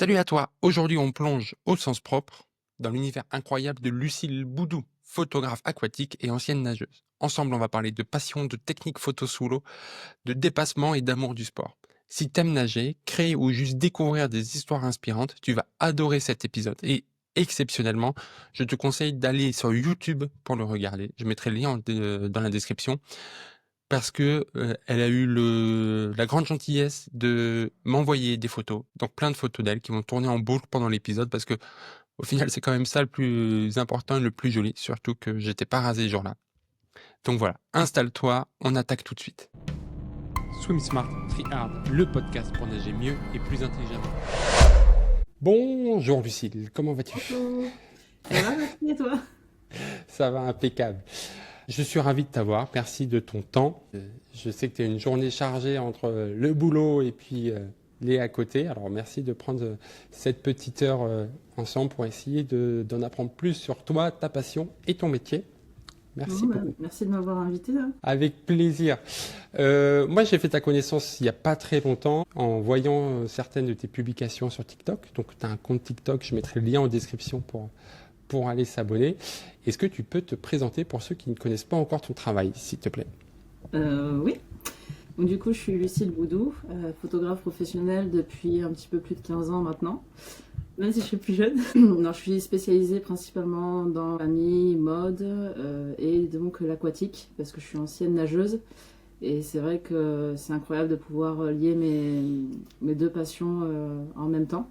Salut à toi, aujourd'hui on plonge au sens propre dans l'univers incroyable de Lucille Boudou, photographe aquatique et ancienne nageuse. Ensemble on va parler de passion, de technique photo sous l'eau, de dépassement et d'amour du sport. Si t'aimes nager, créer ou juste découvrir des histoires inspirantes, tu vas adorer cet épisode. Et exceptionnellement, je te conseille d'aller sur YouTube pour le regarder. Je mettrai le lien dans la description parce que elle a eu la grande gentillesse de m'envoyer des photos, donc plein de photos d'elle qui vont tourner en boucle pendant l'épisode parce que au final c'est quand même ça le plus important et le plus joli, surtout que j'étais pas rasé ce jour-là. Donc voilà, installe-toi, on attaque tout de suite. Swim Smart, Free Hard, le podcast pour nager mieux et plus intelligemment. Bonjour Lucille, comment vas-tu? Bonjour. Ça va, merci et toi? Ça va impeccable. Je suis ravi de t'avoir, merci de ton temps. Je sais que tu as une journée chargée entre le boulot et puis les à côté. Alors merci de prendre cette petite heure ensemble pour essayer d'en apprendre plus sur toi, ta passion et ton métier. Merci beaucoup. Merci de m'avoir invité. Avec plaisir. Moi, j'ai fait ta connaissance il n'y a pas très longtemps en voyant certaines de tes publications sur TikTok. Donc, tu as un compte TikTok, je mettrai le lien en description pour aller s'abonner. Est-ce que tu peux te présenter pour ceux qui ne connaissent pas encore ton travail, s'il te plaît? Oui. Donc, du coup, je suis Lucille Boudou, photographe professionnelle depuis un petit peu plus de 15 ans maintenant, même si je suis plus jeune. Alors, je suis spécialisée principalement dans la famille, mode et donc l'aquatique, parce que je suis ancienne nageuse. Et c'est vrai que c'est incroyable de pouvoir lier mes deux passions en même temps.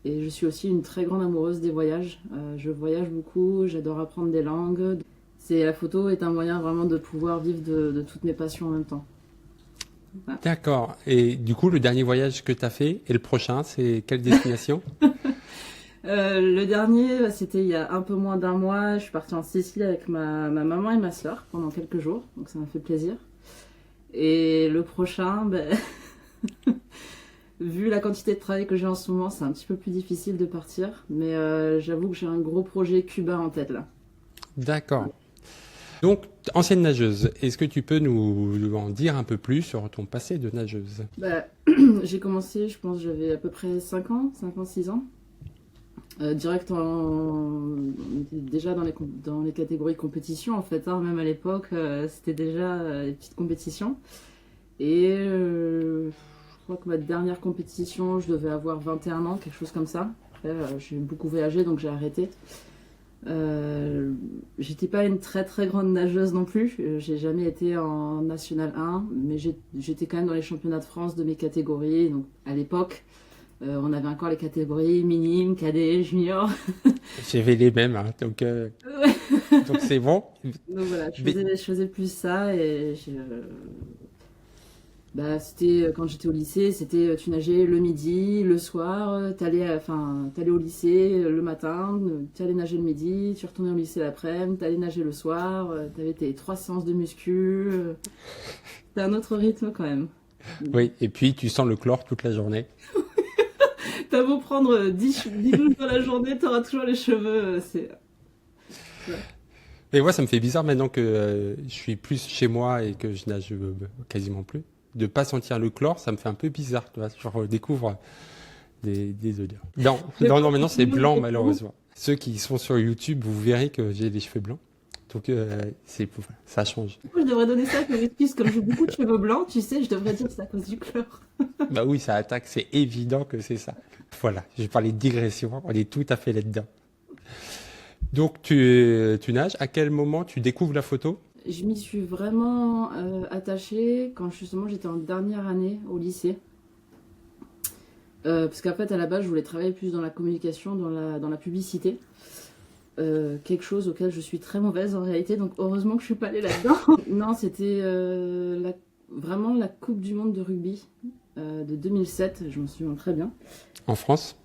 Et je suis aussi une très grande amoureuse des voyages. Je voyage beaucoup, j'adore apprendre des langues. La photo est un moyen vraiment de pouvoir vivre de toutes mes passions en même temps. Voilà. D'accord. Et du coup, le dernier voyage que tu as fait et le prochain, c'est quelle destination? Le dernier, c'était il y a un peu moins d'un mois. Je suis partie en Sicile avec ma maman et ma soeur pendant quelques jours, donc ça m'a fait plaisir. Et le prochain, vu la quantité de travail que j'ai en ce moment, c'est un petit peu plus difficile de partir. Mais j'avoue que j'ai un gros projet Cuba en tête là. D'accord. Donc, ancienne nageuse, est-ce que tu peux nous en dire un peu plus sur ton passé de nageuse? J'ai commencé, je pense, j'avais à peu près 5 ans, 6 ans. Direct on était déjà dans les catégories compétition en fait, hein, même à l'époque, c'était déjà les petites compétitions. Et je crois que ma dernière compétition, je devais avoir 21 ans, quelque chose comme ça. Après, j'ai beaucoup voyagé, donc j'ai arrêté. J'étais pas une très très grande nageuse non plus. J'ai jamais été en National 1, mais j'étais quand même dans les championnats de France de mes catégories. Donc à l'époque, on avait encore les catégories minime, cadet, junior. J'avais les mêmes, hein, donc donc c'est bon. Donc voilà, Mais- je faisais plus ça et c'était quand j'étais au lycée, c'était tu nageais le midi, le soir, t'allais au lycée le matin, t'allais nager le midi, tu retournais au lycée l'après-midi, t'allais nager le soir, t'avais tes 3 séances de muscu, c'était un autre rythme quand même. Oui, et puis tu sens le chlore toute la journée. T'as beau prendre 10 douches dans la journée, t'auras toujours les cheveux, ouais. Mais moi, ça me fait bizarre maintenant que je suis plus chez moi et que je nage quasiment plus. De pas sentir le chlore, ça me fait un peu bizarre. Tu vois, je redécouvre des odeurs. Non, non, non, maintenant c'est blanc malheureusement. Ceux qui sont sur YouTube, vous verrez que j'ai les cheveux blancs. Donc voilà, ça change. Du coup, je devrais donner ça comme excuse, comme j'ai beaucoup de cheveux blancs, tu sais, je devrais dire que c'est à cause du chlore. Bah oui, ça attaque, c'est évident que c'est ça. Voilà, j'ai parlé de digression, on est tout à fait là-dedans. Donc tu nages, à quel moment tu découvres la photo? Je m'y suis vraiment attachée quand justement j'étais en dernière année au lycée. Parce qu'en fait, à la base, je voulais travailler plus dans la communication, dans la publicité. Quelque chose auquel je suis très mauvaise en réalité, donc heureusement que je suis pas allée là-dedans. Non, c'était vraiment la Coupe du Monde de rugby de 2007, je m'en souviens très bien. En France?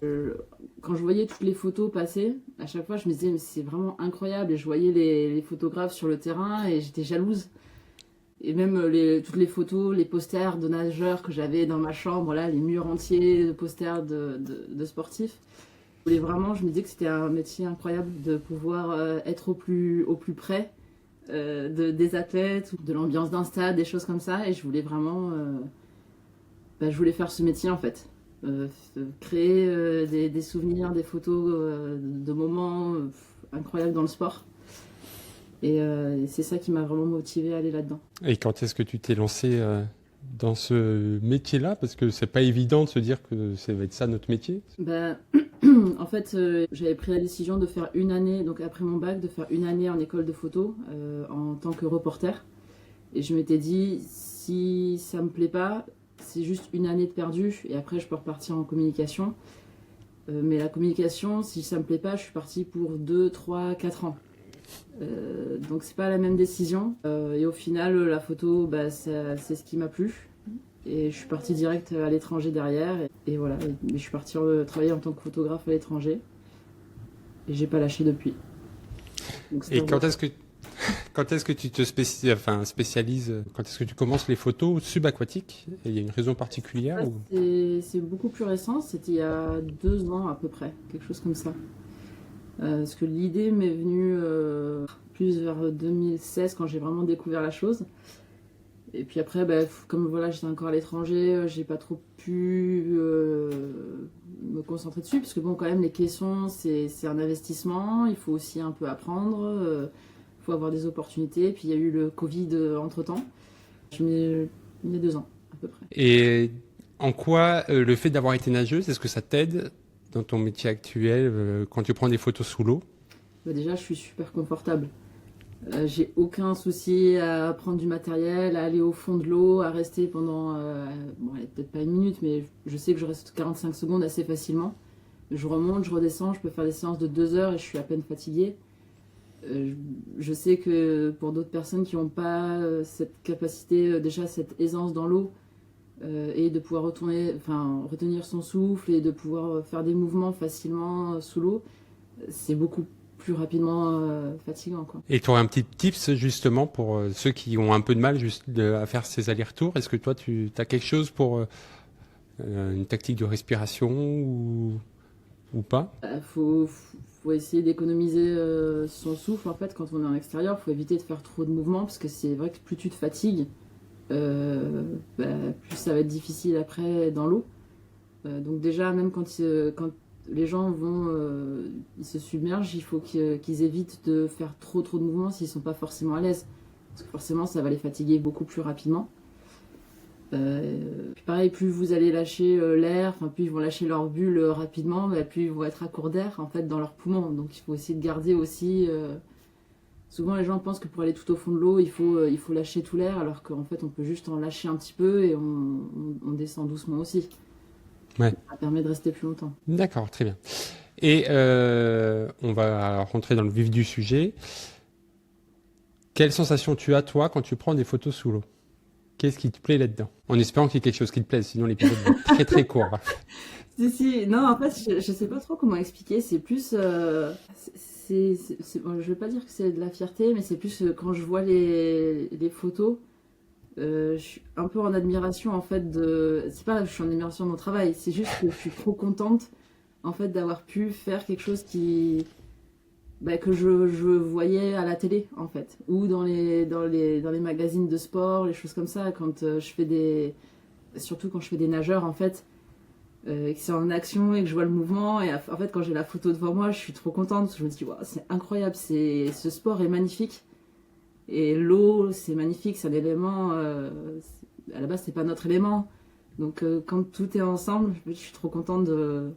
Quand je voyais toutes les photos passer, à chaque fois je me disais mais c'est vraiment incroyable et je voyais les photographes sur le terrain et j'étais jalouse. Et même toutes les photos, les posters de nageurs que j'avais dans ma chambre, là, les murs entiers de posters de sportifs. Je me disais que c'était un métier incroyable de pouvoir être au plus près des athlètes, ou de l'ambiance d'un stade, des choses comme ça. Et je voulais vraiment je voulais faire ce métier en fait. créer des souvenirs, des photos de moments incroyables dans le sport. Et c'est ça qui m'a vraiment motivée à aller là-dedans. Et quand est-ce que tu t'es lancé dans ce métier-là? Parce que c'est pas évident de se dire que ça va être ça notre métier. Ben, en fait, j'avais pris la décision de faire une année, donc après mon bac, de faire une année en école de photo en tant que reporter. Et je m'étais dit, si ça me plaît pas, c'est juste une année de perdu et après je peux repartir en communication. Mais la communication, si ça me plaît pas, je suis partie pour 2, 3, 4 ans. Donc c'est pas la même décision. Et au final, la photo, bah, c'est ce qui m'a plu. Et je suis partie direct à l'étranger derrière. Et voilà, je suis partie travailler en tant que photographe à l'étranger. Et j'ai pas lâché depuis. Donc, Et quand est-ce que tu te spécialises, quand est-ce que tu commences les photos subaquatiques? Il y a une raison particulière ou... C'est beaucoup plus récent, c'était il y a 2 ans à peu près, quelque chose comme ça. Parce que l'idée m'est venue plus vers 2016 quand j'ai vraiment découvert la chose. Et puis après, bah, comme voilà, j'étais encore à l'étranger, j'ai pas trop pu me concentrer dessus, parce que bon, quand même, les caissons, c'est un investissement, il faut aussi un peu apprendre, il faut avoir des opportunités. Puis il y a eu le Covid entre-temps. Il y a 2 ans à peu près. Et en quoi le fait d'avoir été nageuse, est-ce que ça t'aide dans ton métier actuel quand tu prends des photos sous l'eau? Bah, déjà, je suis super confortable. J'ai aucun souci à prendre du matériel, à aller au fond de l'eau, à rester pendant, bon, allez, peut-être pas une minute, mais je sais que je reste 45 secondes assez facilement. Je remonte, je redescends, je peux faire des séances de 2 heures et je suis à peine fatiguée. Je sais que pour d'autres personnes qui n'ont pas cette capacité, déjà cette aisance dans l'eau, et de pouvoir retenir son souffle et de pouvoir faire des mouvements facilement sous l'eau, c'est beaucoup plus rapidement fatigant, quoi. Et tu aurais un petit tips justement pour ceux qui ont un peu de mal à faire ces allers-retours. Est-ce que toi, tu as quelque chose pour une tactique de respiration ou pas? Faut essayer d'économiser son souffle en fait quand on est en extérieur. Faut éviter de faire trop de mouvements parce que c'est vrai que plus tu te fatigues, bah, plus ça va être difficile après dans l'eau. Donc déjà, même quand les gens ils se submergent, il faut qu'ils évitent de faire trop de mouvements s'ils sont pas forcément à l'aise. Parce que forcément, ça va les fatiguer beaucoup plus rapidement. Puis pareil, plus vous allez lâcher l'air, plus ils vont lâcher leur bulle rapidement, bah, plus ils vont être à court d'air en fait dans leurs poumons. Donc il faut essayer de garder aussi. Souvent les gens pensent que pour aller tout au fond de l'eau, il faut lâcher tout l'air, alors qu'en fait on peut juste en lâcher un petit peu et on descend doucement aussi. Ouais. Ça permet de rester plus longtemps. D'accord, très bien. Et on va rentrer dans le vif du sujet. Quelle sensation tu as, toi, quand tu prends des photos sous l'eau? Qu'est-ce qui te plaît là-dedans? En espérant qu'il y ait quelque chose qui te plaise, sinon l'épisode va être très très court. Si. Non, en fait, je sais pas trop comment expliquer. C'est plus. Bon, je vais pas dire que c'est de la fierté, mais c'est plus quand je vois les photos. Je suis un peu en admiration en fait c'est pas que je suis en admiration de mon travail, c'est juste que je suis trop contente en fait d'avoir pu faire quelque chose que je voyais à la télé en fait, ou dans les magazines de sport, les choses comme ça, quand surtout quand je fais des nageurs en fait, que c'est en action et que je vois le mouvement, et en fait quand j'ai la photo devant moi, je suis trop contente parce que je me dis wow, c'est incroyable, ce sport est magnifique. Et l'eau, c'est magnifique, c'est un élément. À la base, c'est pas notre élément. Donc, quand tout est ensemble, je suis trop contente de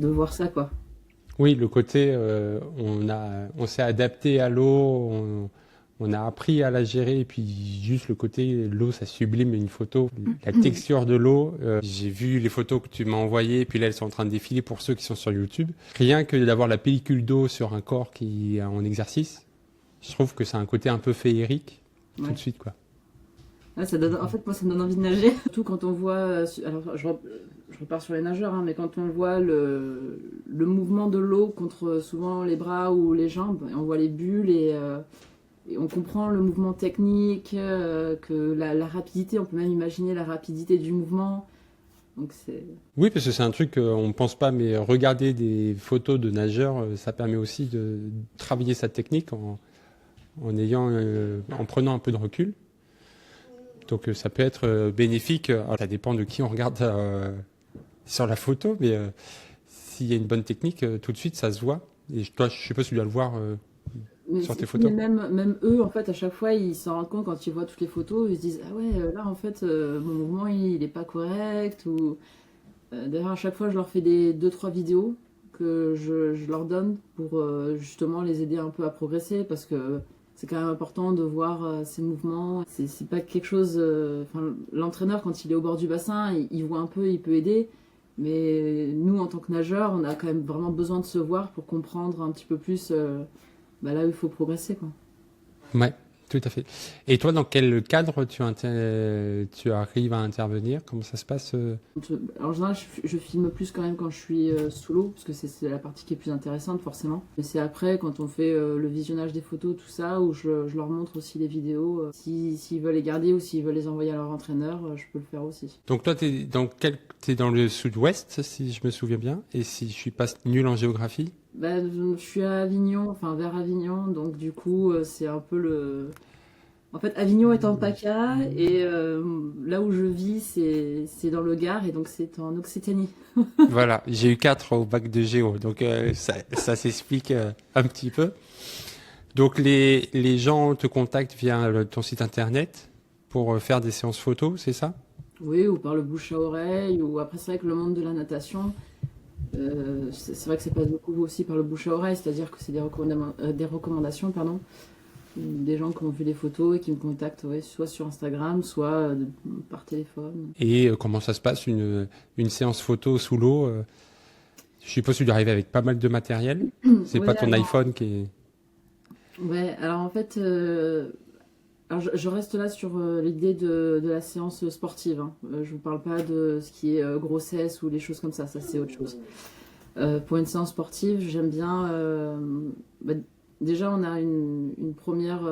voir ça, quoi. Oui, le côté, on s'est adapté à l'eau, on a appris à la gérer, et puis juste le côté, l'eau, ça sublime une photo. La texture de l'eau, j'ai vu les photos que tu m'as envoyées, et puis là, elles sont en train de défiler pour ceux qui sont sur YouTube. Rien que d'avoir la pellicule d'eau sur un corps qui est en exercice, je trouve que c'est un côté un peu féerique, tout de suite, quoi. Ouais, en fait, moi, ça me donne envie de nager. Surtout quand on voit. Alors, je repars sur les nageurs, hein, mais quand on voit le mouvement de l'eau contre souvent les bras ou les jambes, et on voit les bulles et on comprend le mouvement technique, que la rapidité, on peut même imaginer la rapidité du mouvement. Donc oui, parce que c'est un truc qu'on ne pense pas, mais regarder des photos de nageurs, ça permet aussi de travailler sa technique en prenant un peu de recul. Donc ça peut être bénéfique. Alors, ça dépend de qui on regarde sur la photo, mais s'il y a une bonne technique, tout de suite ça se voit. Et toi, je suppose que tu dois le voir sur tes photos. Même eux, en fait, à chaque fois, ils s'en rendent compte quand ils voient toutes les photos, ils se disent, ah ouais, là, en fait, mon mouvement, il est pas correct. Ou d'ailleurs, à chaque fois, je leur fais des 2-3 vidéos que je leur donne pour justement les aider un peu à progresser, parce que c'est quand même important de voir ces mouvements. C'est pas quelque chose. Enfin, l'entraîneur, quand il est au bord du bassin, il voit un peu, il peut aider. Mais nous, en tant que nageurs, on a quand même vraiment besoin de se voir pour comprendre un petit peu plus là où il faut progresser, quoi. Ouais, tout à fait. Et toi, dans quel cadre tu arrives à intervenir? Comment ça se passe En général, je filme plus quand même quand je suis sous l'eau, parce que c'est la partie qui est plus intéressante, forcément. Mais c'est après, quand on fait le visionnage des photos, tout ça, où je leur montre aussi les vidéos. S'ils veulent les garder ou s'ils veulent les envoyer à leur entraîneur, je peux le faire aussi. Donc toi, t'es dans le sud-ouest, si je me souviens bien, et si je suis pas nul en géographie? Je suis à Avignon, enfin vers Avignon, donc du coup, c'est un peu le... En fait, Avignon est en PACA, et là où je vis, c'est dans le Gard, et donc c'est en Occitanie. Voilà, j'ai eu 4 au bac de géo, donc ça s'explique un petit peu. Donc les gens te contactent via ton site internet pour faire des séances photos, c'est ça? Oui, ou par le bouche à oreille, ou après, c'est vrai que le monde de la natation, c'est vrai que ça passe beaucoup aussi par le bouche à oreille, c'est-à-dire que c'est des recommandations, pardon, des gens qui ont vu des photos et qui me contactent, ouais, soit sur Instagram, soit par téléphone. Et comment ça se passe une séance photo sous l'eau je suppose que tu dois arriver avec pas mal de matériel. C'est pas Ouais, ton iPhone qui est... ouais, alors en fait, alors je reste là sur l'idée de la séance sportive, hein. Je vous parle pas de ce qui est grossesse ou les choses comme ça c'est autre chose. Pour une séance sportive, j'aime bien. Déjà, on a une première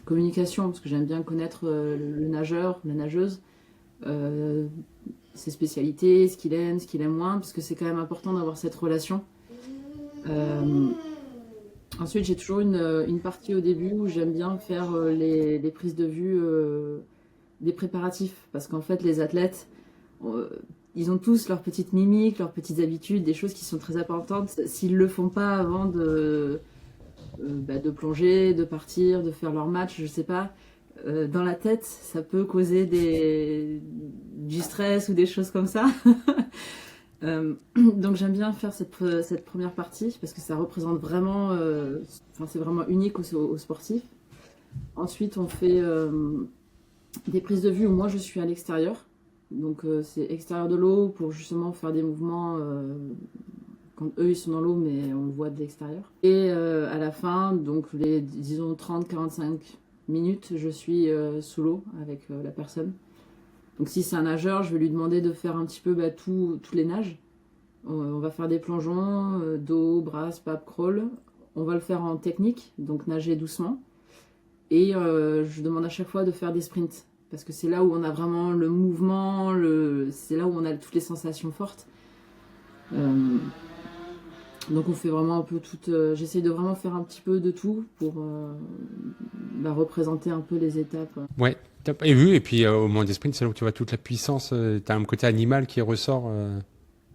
communication, parce que j'aime bien connaître le nageur, la nageuse, euh, ses spécialités, ce qu'il aime, ce qu'il aime moins, parce que c'est quand même important d'avoir cette relation. Euh, Ensuite, j'ai toujours une partie au début où j'aime bien faire les prises de vue des préparatifs, parce qu'en fait, les athlètes, euh, ils ont tous leurs petites mimiques, leurs petites habitudes, des choses qui sont très importantes. S'ils le font pas avant de plonger, de partir, de faire leur match, je sais pas, dans la tête, ça peut causer du stress ou des choses comme ça. Donc j'aime bien faire cette première partie parce que ça représente vraiment, enfin, c'est vraiment unique aux sportifs. Ensuite, on fait des prises de vue où moi je suis à l'extérieur. Donc c'est extérieur de l'eau pour justement faire des mouvements quand eux ils sont dans l'eau mais on le voit de l'extérieur. Et à la fin, donc disons 30-45 minutes, je suis sous l'eau avec la personne. Donc si c'est un nageur, je vais lui demander de faire un petit peu tous les nages. On va faire des plongeons, dos, bras, pape, crawl. On va le faire en technique, donc nager doucement. Et je demande à chaque fois de faire des sprints. Parce que c'est là où on a vraiment le mouvement, c'est là où on a toutes les sensations fortes. Donc on fait vraiment un peu tout. J'essaie de vraiment faire un petit peu de tout pour représenter un peu les étapes. Ouais, top. Et oui, et puis au moment des sprints, c'est là où tu vois toute la puissance. Tu as un côté animal qui ressort.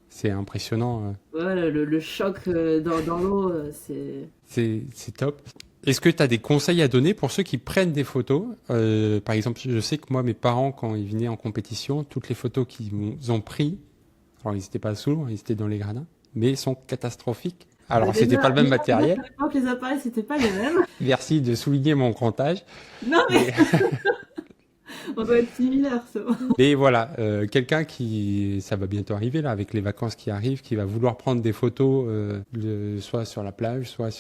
C'est impressionnant. Ouais, le choc dans l'eau, c'est... C'est top. Est-ce que tu as des conseils à donner pour ceux qui prennent des photos? Par exemple, je sais que moi, mes parents, quand ils venaient en compétition, toutes les photos qu'ils ont prises, alors ils n'étaient pas sous l'eau, ils étaient dans les gradins, mais ils sont catastrophiques. Alors, c'était pas le même matériel. À l'époque, les appareils, c'était pas les mêmes. Merci de souligner mon grand âge. Non, mais on doit être similaires, ça. Mais voilà, quelqu'un ça va bientôt arriver là, avec les vacances qui arrivent, qui va vouloir prendre des photos, soit sur la plage, soit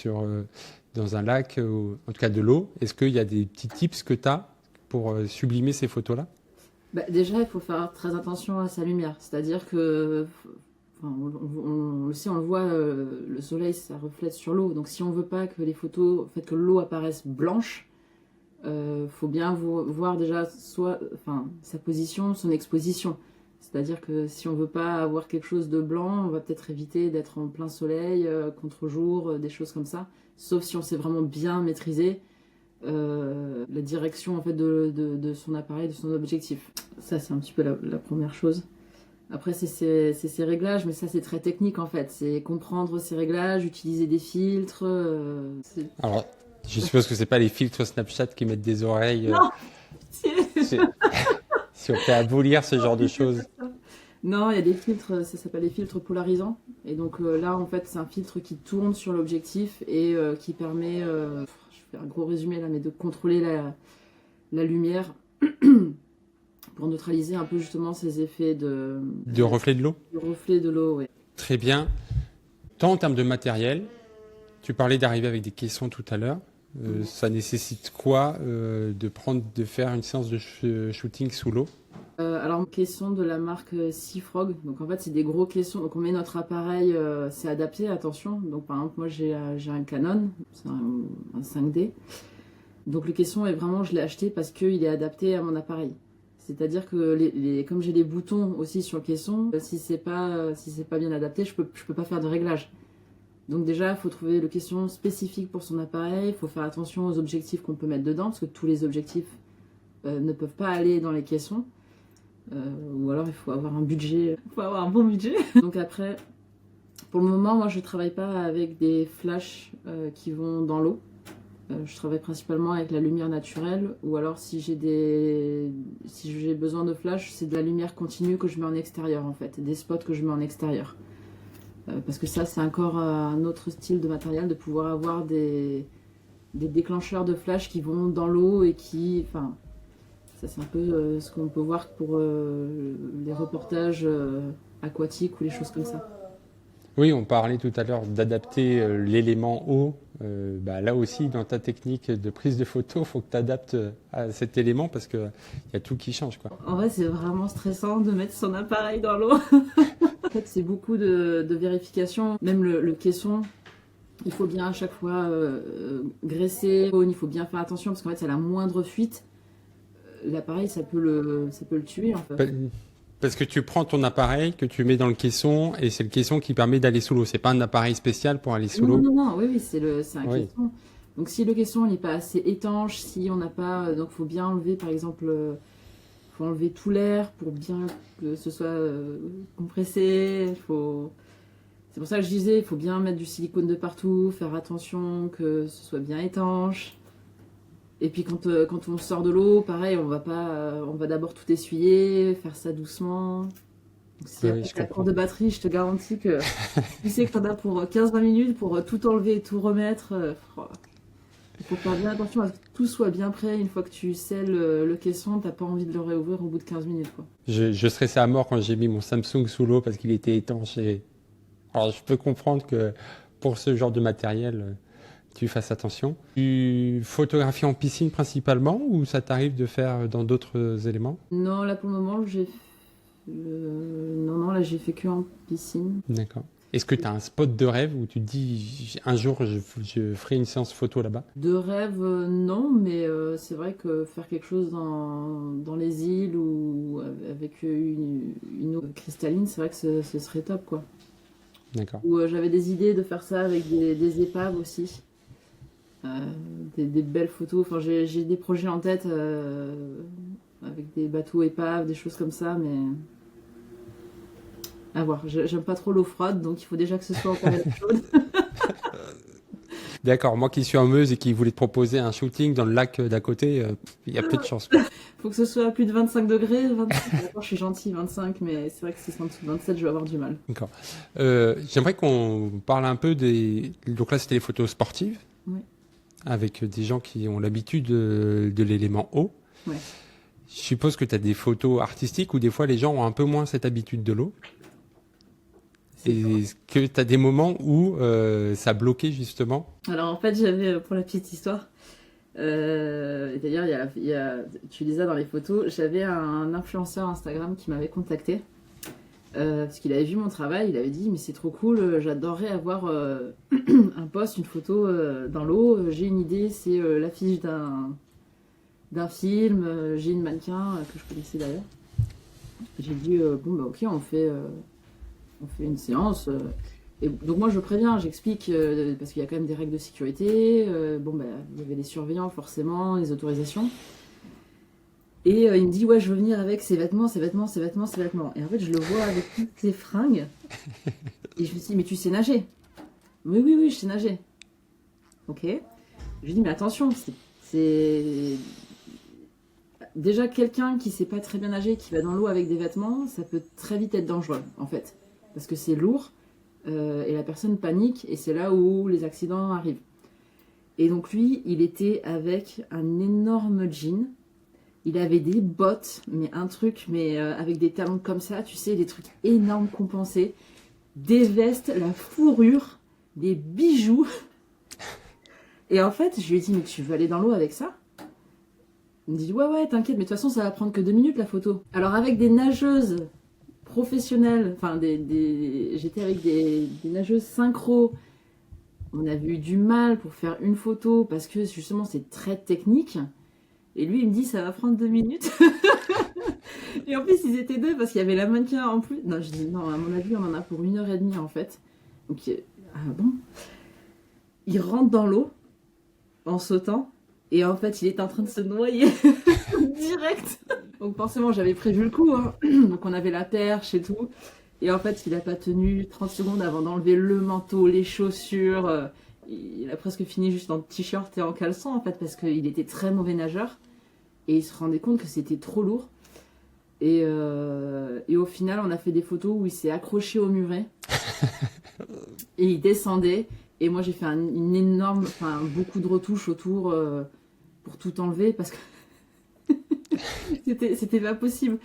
dans un lac, ou en tout cas de l'eau. Est-ce qu'il y a des petits tips que tu as pour sublimer ces photos-là? Déjà, il faut faire très attention à sa lumière. C'est-à-dire que, enfin, on le sait, on le voit, le soleil, ça reflète sur l'eau. Donc, si on veut pas que les photos, en fait, que l'eau apparaisse blanche, faut bien voir déjà sa position, son exposition. C'est-à-dire que si on veut pas avoir quelque chose de blanc, on va peut-être éviter d'être en plein soleil, contre-jour, des choses comme ça. Sauf si on sait vraiment bien maîtriser. la direction en fait de son appareil, de son objectif. Ça, c'est un petit peu la première chose. Après, c'est ces réglages, mais ça, c'est très technique en fait. C'est comprendre ces réglages, utiliser des filtres. Alors, je suppose que c'est pas les filtres Snapchat qui mettent des oreilles. Non, Si si on peut abolir ce genre de choses. non, il y a des filtres, ça s'appelle les filtres polarisants. Et donc là, en fait, c'est un filtre qui tourne sur l'objectif et qui permet, je fais un gros résumé là, mais de contrôler la lumière pour neutraliser un peu justement ces effets De reflet de l'eau. de reflet de l'eau. Ouais. Très bien. Tant en termes de matériel, tu parlais d'arriver avec des caissons tout à l'heure. Ça nécessite quoi de faire une séance de shooting sous l'eau? Alors, caisson de la marque Seafrog. Donc, en fait, c'est des gros caissons. Donc, on met notre appareil, c'est adapté, attention. Donc, par exemple, moi, j'ai un Canon, c'est un 5D. Donc, le caisson est vraiment, je l'ai acheté parce qu'il est adapté à mon appareil. C'est-à-dire que comme j'ai des boutons aussi sur le caisson, si c'est pas bien adapté, je peux pas faire de réglage. Donc déjà, il faut trouver le caisson spécifique pour son appareil. Il faut faire attention aux objectifs qu'on peut mettre dedans, parce que tous les objectifs ne peuvent pas aller dans les caissons. Ou alors il faut avoir un budget, il faut avoir un bon budget. Donc après, pour le moment, moi je travaille pas avec des flashs qui vont dans l'eau. Je travaille principalement avec la lumière naturelle, ou alors si j'ai besoin de flash, c'est de la lumière continue que je mets en extérieur en fait, des spots que je mets en extérieur. Parce que ça, c'est encore un autre style de matériel, de pouvoir avoir des déclencheurs de flash qui vont dans l'eau et qui, enfin, ça c'est un peu ce qu'on peut voir pour les reportages aquatiques ou les choses comme ça. Oui, on parlait tout à l'heure d'adapter l'élément eau. Là aussi, dans ta technique de prise de photo, il faut que tu adaptes à cet élément parce qu'il y a tout qui change, quoi. En vrai, c'est vraiment stressant de mettre son appareil dans l'eau. En fait, c'est beaucoup de vérification. Même le caisson, il faut bien à chaque fois graisser. Il faut bien faire attention parce qu'en fait, c'est la moindre fuite. L'appareil, ça peut le tuer en fait. Parce que tu prends ton appareil, que tu mets dans le caisson, et c'est le caisson qui permet d'aller sous l'eau. C'est pas un appareil spécial pour aller sous l'eau. Non, oui, c'est un Oui. caisson. Donc si le caisson n'est pas assez étanche, si on n'a pas, donc faut bien enlever par exemple, faut enlever tout l'air pour bien que ce soit compressé. C'est pour ça que je disais, il faut bien mettre du silicone de partout, faire attention que ce soit bien étanche. Et puis quand on sort de l'eau, pareil, on va d'abord tout essuyer, faire ça doucement. Donc, s'il y a Oui, pas je de comprends. de batterie, je te garantis que tu sais que t'en as pour 15-20 minutes pour tout enlever et tout remettre. Il faut faire bien attention à ce que tout soit bien prêt. Une fois que tu scelles le caisson, t'as pas envie de le réouvrir au bout de 15 minutes, quoi. Je stressais à mort quand j'ai mis mon Samsung sous l'eau parce qu'il était étanche. Alors, je peux comprendre que pour ce genre de matériel, tu fasses attention. Tu photographies en piscine principalement ou ça t'arrive de faire dans d'autres éléments? Non, là pour le moment, non, là j'ai fait que en piscine. D'accord. Est-ce que tu as un spot de rêve où tu te dis un jour je ferai une séance photo là-bas? De rêve, non, mais c'est vrai que faire quelque chose dans les îles ou avec une eau cristalline, c'est vrai que ce serait top, quoi. D'accord. Ou j'avais des idées de faire ça avec des épaves aussi. Euh, des belles photos. Enfin, j'ai des projets en tête avec des bateaux épaves, des choses comme ça, mais à voir. J'aime pas trop l'eau froide, donc il faut déjà que ce soit en période chaude. D'accord, moi qui suis en Meuse et qui voulais te proposer un shooting dans le lac d'à côté, il y a peu de chance. Faut que ce soit à plus de 25 degrés, 25. D'accord, je suis gentille, 25, mais c'est vrai que si c'est en dessous de 27, je vais avoir du mal. D'accord. J'aimerais qu'on parle un peu des... Donc là, c'était les photos sportives, Oui. avec des gens qui ont l'habitude de l'élément eau. Ouais. Je suppose que tu as des photos artistiques où des fois les gens ont un peu moins cette habitude de l'eau. Et est-ce que tu as des moments où ça bloquait justement? Alors en fait, j'avais, pour la petite histoire, et d'ailleurs, tu les as dans les photos, j'avais un influenceur Instagram qui m'avait contacté, parce qu'il avait vu mon travail, il avait dit, mais c'est trop cool, j'adorerais avoir un post, une photo dans l'eau, j'ai une idée, c'est l'affiche d'un film, j'ai une mannequin que je connaissais d'ailleurs. J'ai dit, bon bah ok, on fait une séance. Et donc moi je préviens, j'explique, parce qu'il y a quand même des règles de sécurité. Bon, bah, il y avait des surveillants forcément, les autorisations. Et il me dit, ouais, je veux venir avec ses vêtements, ses vêtements, ses vêtements, ses vêtements. Et en fait, je le vois avec toutes ses fringues. Et je me suis dit, mais tu sais nager? Oui, oui, oui, je sais nager. Ok. Je lui dis, mais attention, c'est déjà quelqu'un qui sait pas très bien nager, qui va dans l'eau avec des vêtements, ça peut très vite être dangereux, en fait. Parce que c'est lourd, et la personne panique, et c'est là où les accidents arrivent. Et donc lui, il était avec un énorme jean. Il avait des bottes, mais un truc, mais avec des talons comme ça, tu sais, des trucs énormes compensés, des vestes, la fourrure, des bijoux. Et en fait, je lui ai dit, mais tu veux aller dans l'eau avec ça? Il me dit, ouais, ouais, t'inquiète, mais de toute façon, ça va prendre que 2 minutes la photo. Alors, avec des nageuses professionnelles, enfin, j'étais avec des nageuses synchro. On a eu du mal pour faire une photo parce que justement, c'est très technique. Et lui, il me dit, ça va prendre 2 minutes. Et en plus, ils étaient deux parce qu'il y avait la mannequin en plus. Non, je dis, non, à mon avis, on en a pour 1 heure et demie en fait. Donc, ah bon? Il rentre dans l'eau en sautant. Et en fait, il est en train de se noyer direct. Donc forcément, j'avais prévu le coup, hein. Donc on avait la perche et tout. Et en fait, il n'a pas tenu 30 secondes avant d'enlever le manteau, les chaussures. Il a presque fini juste en t-shirt et en caleçon, en fait, parce qu'il était très mauvais nageur. Et il se rendait compte que c'était trop lourd. Et au final, on a fait des photos où il s'est accroché au muret. Et il descendait. Et moi, j'ai fait une énorme, enfin, beaucoup de retouches autour pour tout enlever parce que c'était pas possible.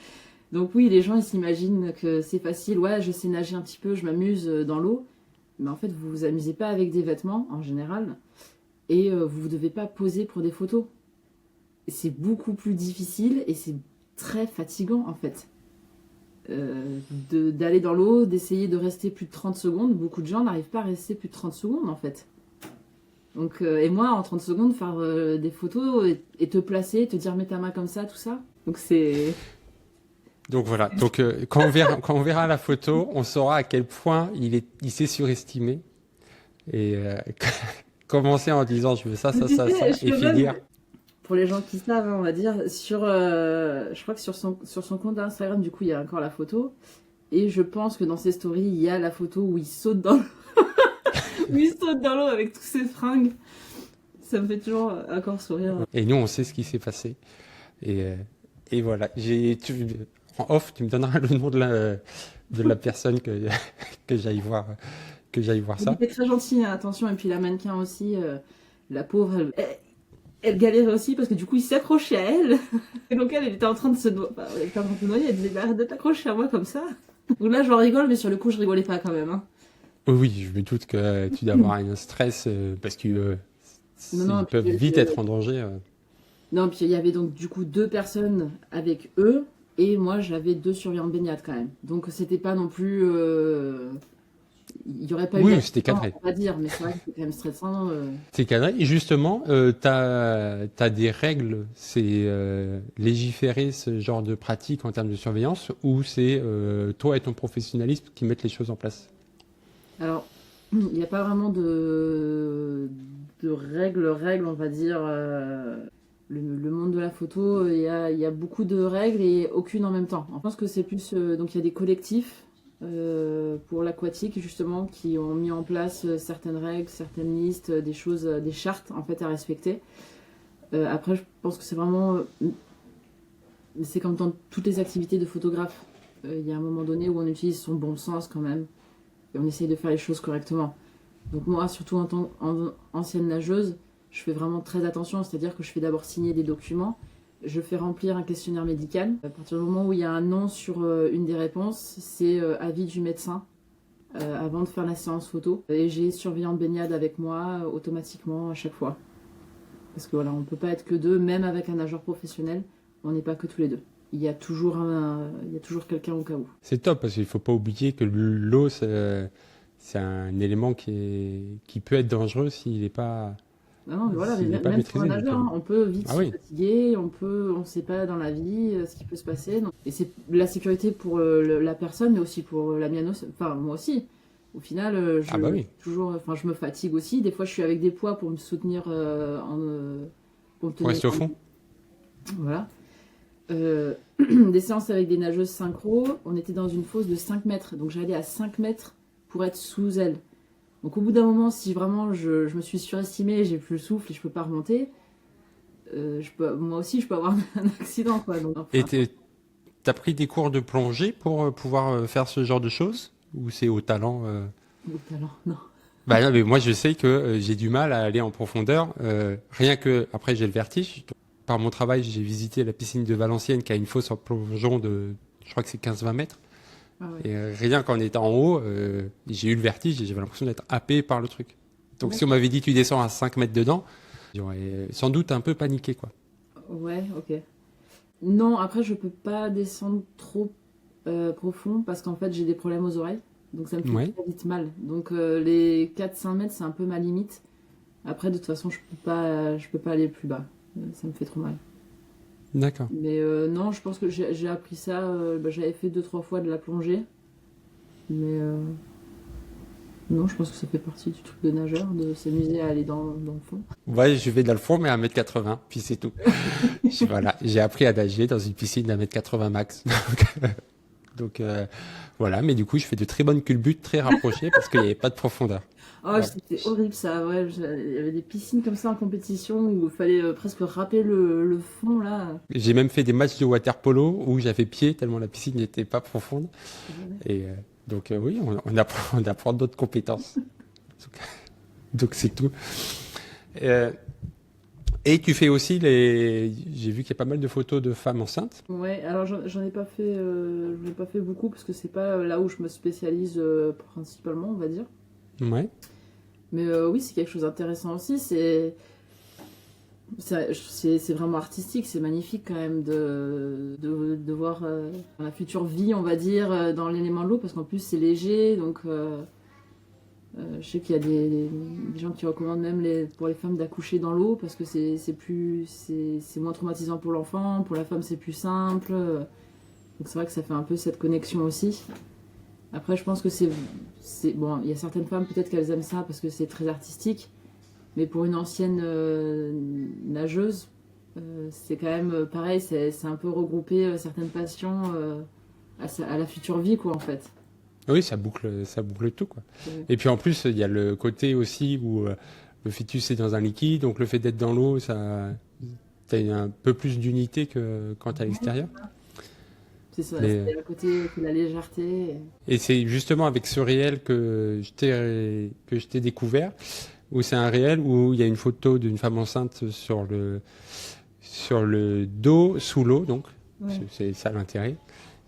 Donc oui, les gens, ils s'imaginent que c'est facile. Ouais, je sais nager un petit peu, je m'amuse dans l'eau. Mais en fait, vous vous amusez pas avec des vêtements, en général. Et vous ne devez pas poser pour des photos. C'est beaucoup plus difficile et c'est très fatigant, en fait. D'aller dans l'eau, d'essayer de rester plus de 30 secondes. Beaucoup de gens n'arrivent pas à rester plus de 30 secondes, en fait. Donc, et moi, en 30 secondes, faire des photos et te placer, te dire mets ta main comme ça, tout ça. Donc c'est... Donc voilà, donc quand on verra la photo, on saura à quel point il s'est surestimé. Et commencer en disant je veux ça, ça, ça, ça, et finir. Pour les gens qui savent, on va dire, je crois que sur son compte Instagram, du coup, il y a encore la photo. Et je pense que dans ses stories, il y a la photo où il saute dans l'eau. Où il saute dans l'eau avec tous ses fringues. Ça me fait toujours encore sourire. Et nous, on sait ce qui s'est passé. Et voilà. En off, tu me donneras le nom de la personne que j'aille voir, ça. Il était très gentil, hein, attention. Et puis la mannequin aussi, la pauvre, elle galérait aussi parce que du coup, il s'est accroché à elle. Et donc elle était en train de se noyer. Elle était en train de se noyer. Elle disait, bah, arrête de t'accrocher à moi comme ça. Donc là, je rigole, mais sur le coup, je rigolais pas quand même. Hein. Oui, je me doute que tu dois avoir un stress parce que ils peuvent vite être en danger. Non, puis il y avait donc du coup 2 personnes avec eux et moi j'avais 2 surveillants de baignade quand même. Donc c'était pas non plus. Il n'y aurait pas eu. Oui, c'était cadré. On va dire, mais c'est vrai que c'était quand même stressant. C'est cadré. Et justement, t'as des règles, c'est légiférer ce genre de pratique en termes de surveillance ou c'est toi et ton professionnalisme qui mettent les choses en place? Alors, il n'y a pas vraiment de règles, on va dire. Le monde de la photo, il y a beaucoup de règles et aucune en même temps. Je pense que c'est plus... donc il y a des collectifs pour l'aquatique, justement, qui ont mis en place certaines règles, certaines listes, des choses, des chartes, en fait, à respecter. Après, je pense que c'est vraiment... c'est comme dans toutes les activités de photographe. Il y a un moment donné où on utilise son bon sens quand même. Et on essaye de faire les choses correctement. Donc moi, surtout en tant qu'ancienne nageuse, je fais vraiment très attention, c'est-à-dire que je fais d'abord signer des documents, je fais remplir un questionnaire médical. À partir du moment où il y a un non sur une des réponses, c'est avis du médecin avant de faire la séance photo. Et j'ai surveillant de baignade avec moi automatiquement à chaque fois. Parce que voilà, on ne peut pas être que 2, même avec un nageur professionnel, on n'est pas que tous les 2. Il y a toujours quelqu'un au cas où. C'est top parce qu'il ne faut pas oublier que l'eau, c'est un élément qui peut être dangereux s'il n'est pas... Non, mais voilà, mais même pour un nageur, hein, on peut vite se fatiguer, on ne sait pas dans la vie ce qui peut se passer. Donc, et c'est la sécurité pour la personne, mais aussi pour la mienne, enfin moi aussi. Au final, Ah bah oui. je me fatigue aussi. Des fois, je suis avec des poids pour me soutenir, pour me Pour tenir rester au en... fond. Voilà. Des séances avec des nageuses synchro, on était dans une fosse de 5 mètres. Donc j'allais à 5 mètres pour être sous elle. Donc au bout d'un moment, si vraiment je me suis surestimée, j'ai plus le souffle et je peux pas remonter, moi aussi je peux avoir un accident, quoi. Donc, Et enfin, t'as pris des cours de plongée pour pouvoir faire ce genre de choses? Ou c'est au talent au talent, non. Bah non, mais moi je sais que j'ai du mal à aller en profondeur. Rien que après j'ai le vertige. Par mon travail, j'ai visité la piscine de Valenciennes qui a une fosse en plongeon de, je crois que c'est 15-20 mètres. Ah ouais. Et rien qu'en étant en haut, j'ai eu le vertige et j'avais l'impression d'être happé par le truc. Donc si on D'accord. m'avait dit tu descends à 5 mètres dedans, j'aurais sans doute un peu paniqué quoi. Ouais, ok. Non, après je peux pas descendre trop profond parce qu'en fait j'ai des problèmes aux oreilles. Donc ça me fait Ouais, très vite mal. Donc les 4-5 mètres c'est un peu ma limite. Après de toute façon je peux pas aller plus bas. Ça me fait trop mal. d'accord. Mais non, je pense que j'ai appris ça. J'avais fait 2-3 fois de la plongée. Mais non, je pense que ça fait partie du truc de nageur, de s'amuser à aller dans le fond. Ouais, je vais dans le fond mais à 1,80 m, puis c'est tout. Voilà, j'ai appris à nager dans une piscine d'1,80 m max. Donc voilà, mais du coup je fais de très bonnes culbutes très rapprochées parce qu'il n'y avait pas de profondeur. Oh, Voilà. c'était horrible ça, ouais. Il y avait des piscines comme ça en compétition où il fallait presque râper le fond là. J'ai même fait des matchs de water polo où j'avais pied tellement la piscine n'était pas profonde. Ouais. Et donc oui, on apprend d'autres compétences. Donc c'est tout. Euh, et tu fais aussi les. J'ai vu qu'il y a pas mal de photos de femmes enceintes. Ouais, alors j'en ai pas fait beaucoup parce que c'est pas là où je me spécialise principalement, on va dire. Ouais. Mais oui, c'est quelque chose d'intéressant aussi. C'est vraiment artistique, c'est magnifique quand même de voir la future vie, on va dire, dans l'élément de l'eau, parce qu'en plus c'est léger, donc je sais qu'il y a des gens qui recommandent même pour les femmes d'accoucher dans l'eau, parce que c'est moins traumatisant pour l'enfant, pour la femme c'est plus simple, donc c'est vrai que ça fait un peu cette connexion aussi. Après je pense que bon, il y a certaines femmes peut-être qu'elles aiment ça parce que c'est très artistique, mais pour une ancienne nageuse, c'est quand même pareil, c'est un peu regrouper certaines passions à la future vie, quoi, en fait. Oui, ça boucle tout quoi. Et puis en plus, il y a le côté aussi où le fœtus est dans un liquide, donc le fait d'être dans l'eau, ça, t'as un peu plus d'unité que quand t'es à l'extérieur. C'est ça, Les- c'est à côté, c'est la légèreté. Et c'est justement avec ce réel que je t'ai découvert, où c'est un réel où il y a une photo d'une femme enceinte sur le dos, sous l'eau, donc Ouais. c'est ça l'intérêt.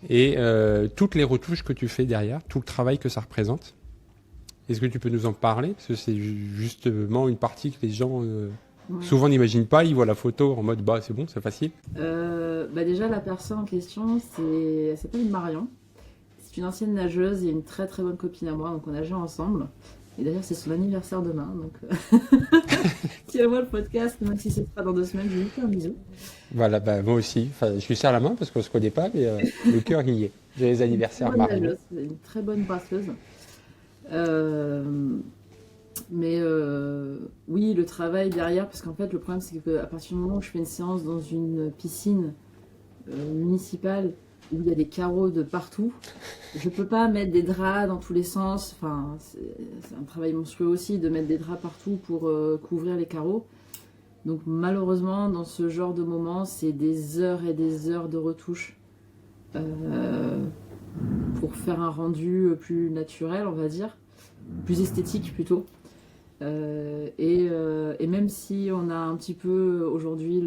Et toutes les retouches que tu fais derrière, tout le travail que ça représente. Est-ce que tu peux nous en parler? Parce que c'est justement une partie que les gens Ouais. souvent n'imaginent pas. Ils voient la photo en mode bah c'est bon, c'est facile. Déjà, la personne en question, elle s'appelle Marion. C'est une ancienne nageuse et une très très bonne copine à moi, donc on nageait ensemble. Et d'ailleurs, c'est son anniversaire demain, donc si elle voit le podcast, même si ce sera dans 2 semaines, je lui fais un bisou. Voilà, bah, moi aussi. Enfin, je lui serre la main parce qu'on se connaît pas, mais le cœur y est. J'ai les Une très anniversaires bonne Marion. nageuse, une très bonne brasseuse. Euh, mais oui, le travail derrière, parce qu'en fait, le problème, c'est qu'à partir du moment où je fais une séance dans une piscine municipale où il y a des carreaux de partout, je peux pas mettre des draps dans tous les sens. Enfin, c'est un travail monstrueux aussi de mettre des draps partout pour couvrir les carreaux. Donc malheureusement, dans ce genre de moment, c'est des heures et des heures de retouche euh, pour faire un rendu plus naturel, on va dire, plus esthétique plutôt. Et même si on a un petit peu aujourd'hui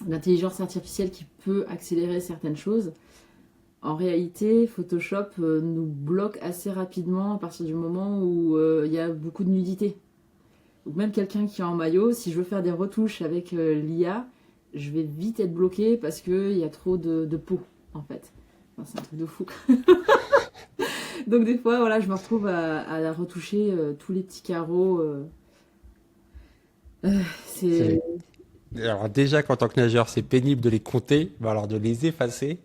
l'intelligence artificielle qui peut accélérer certaines choses, en réalité, Photoshop nous bloque assez rapidement à partir du moment où il y a beaucoup de nudité. Donc même quelqu'un qui est en maillot, si je veux faire des retouches avec l'IA, je vais vite être bloqué parce qu'il y a trop de peau, en fait. Enfin, c'est un truc de fou. Donc des fois, voilà, je me retrouve à retoucher tous les petits carreaux. C'est... Alors déjà qu'en tant que nageur, c'est pénible de les compter, bah alors de les effacer,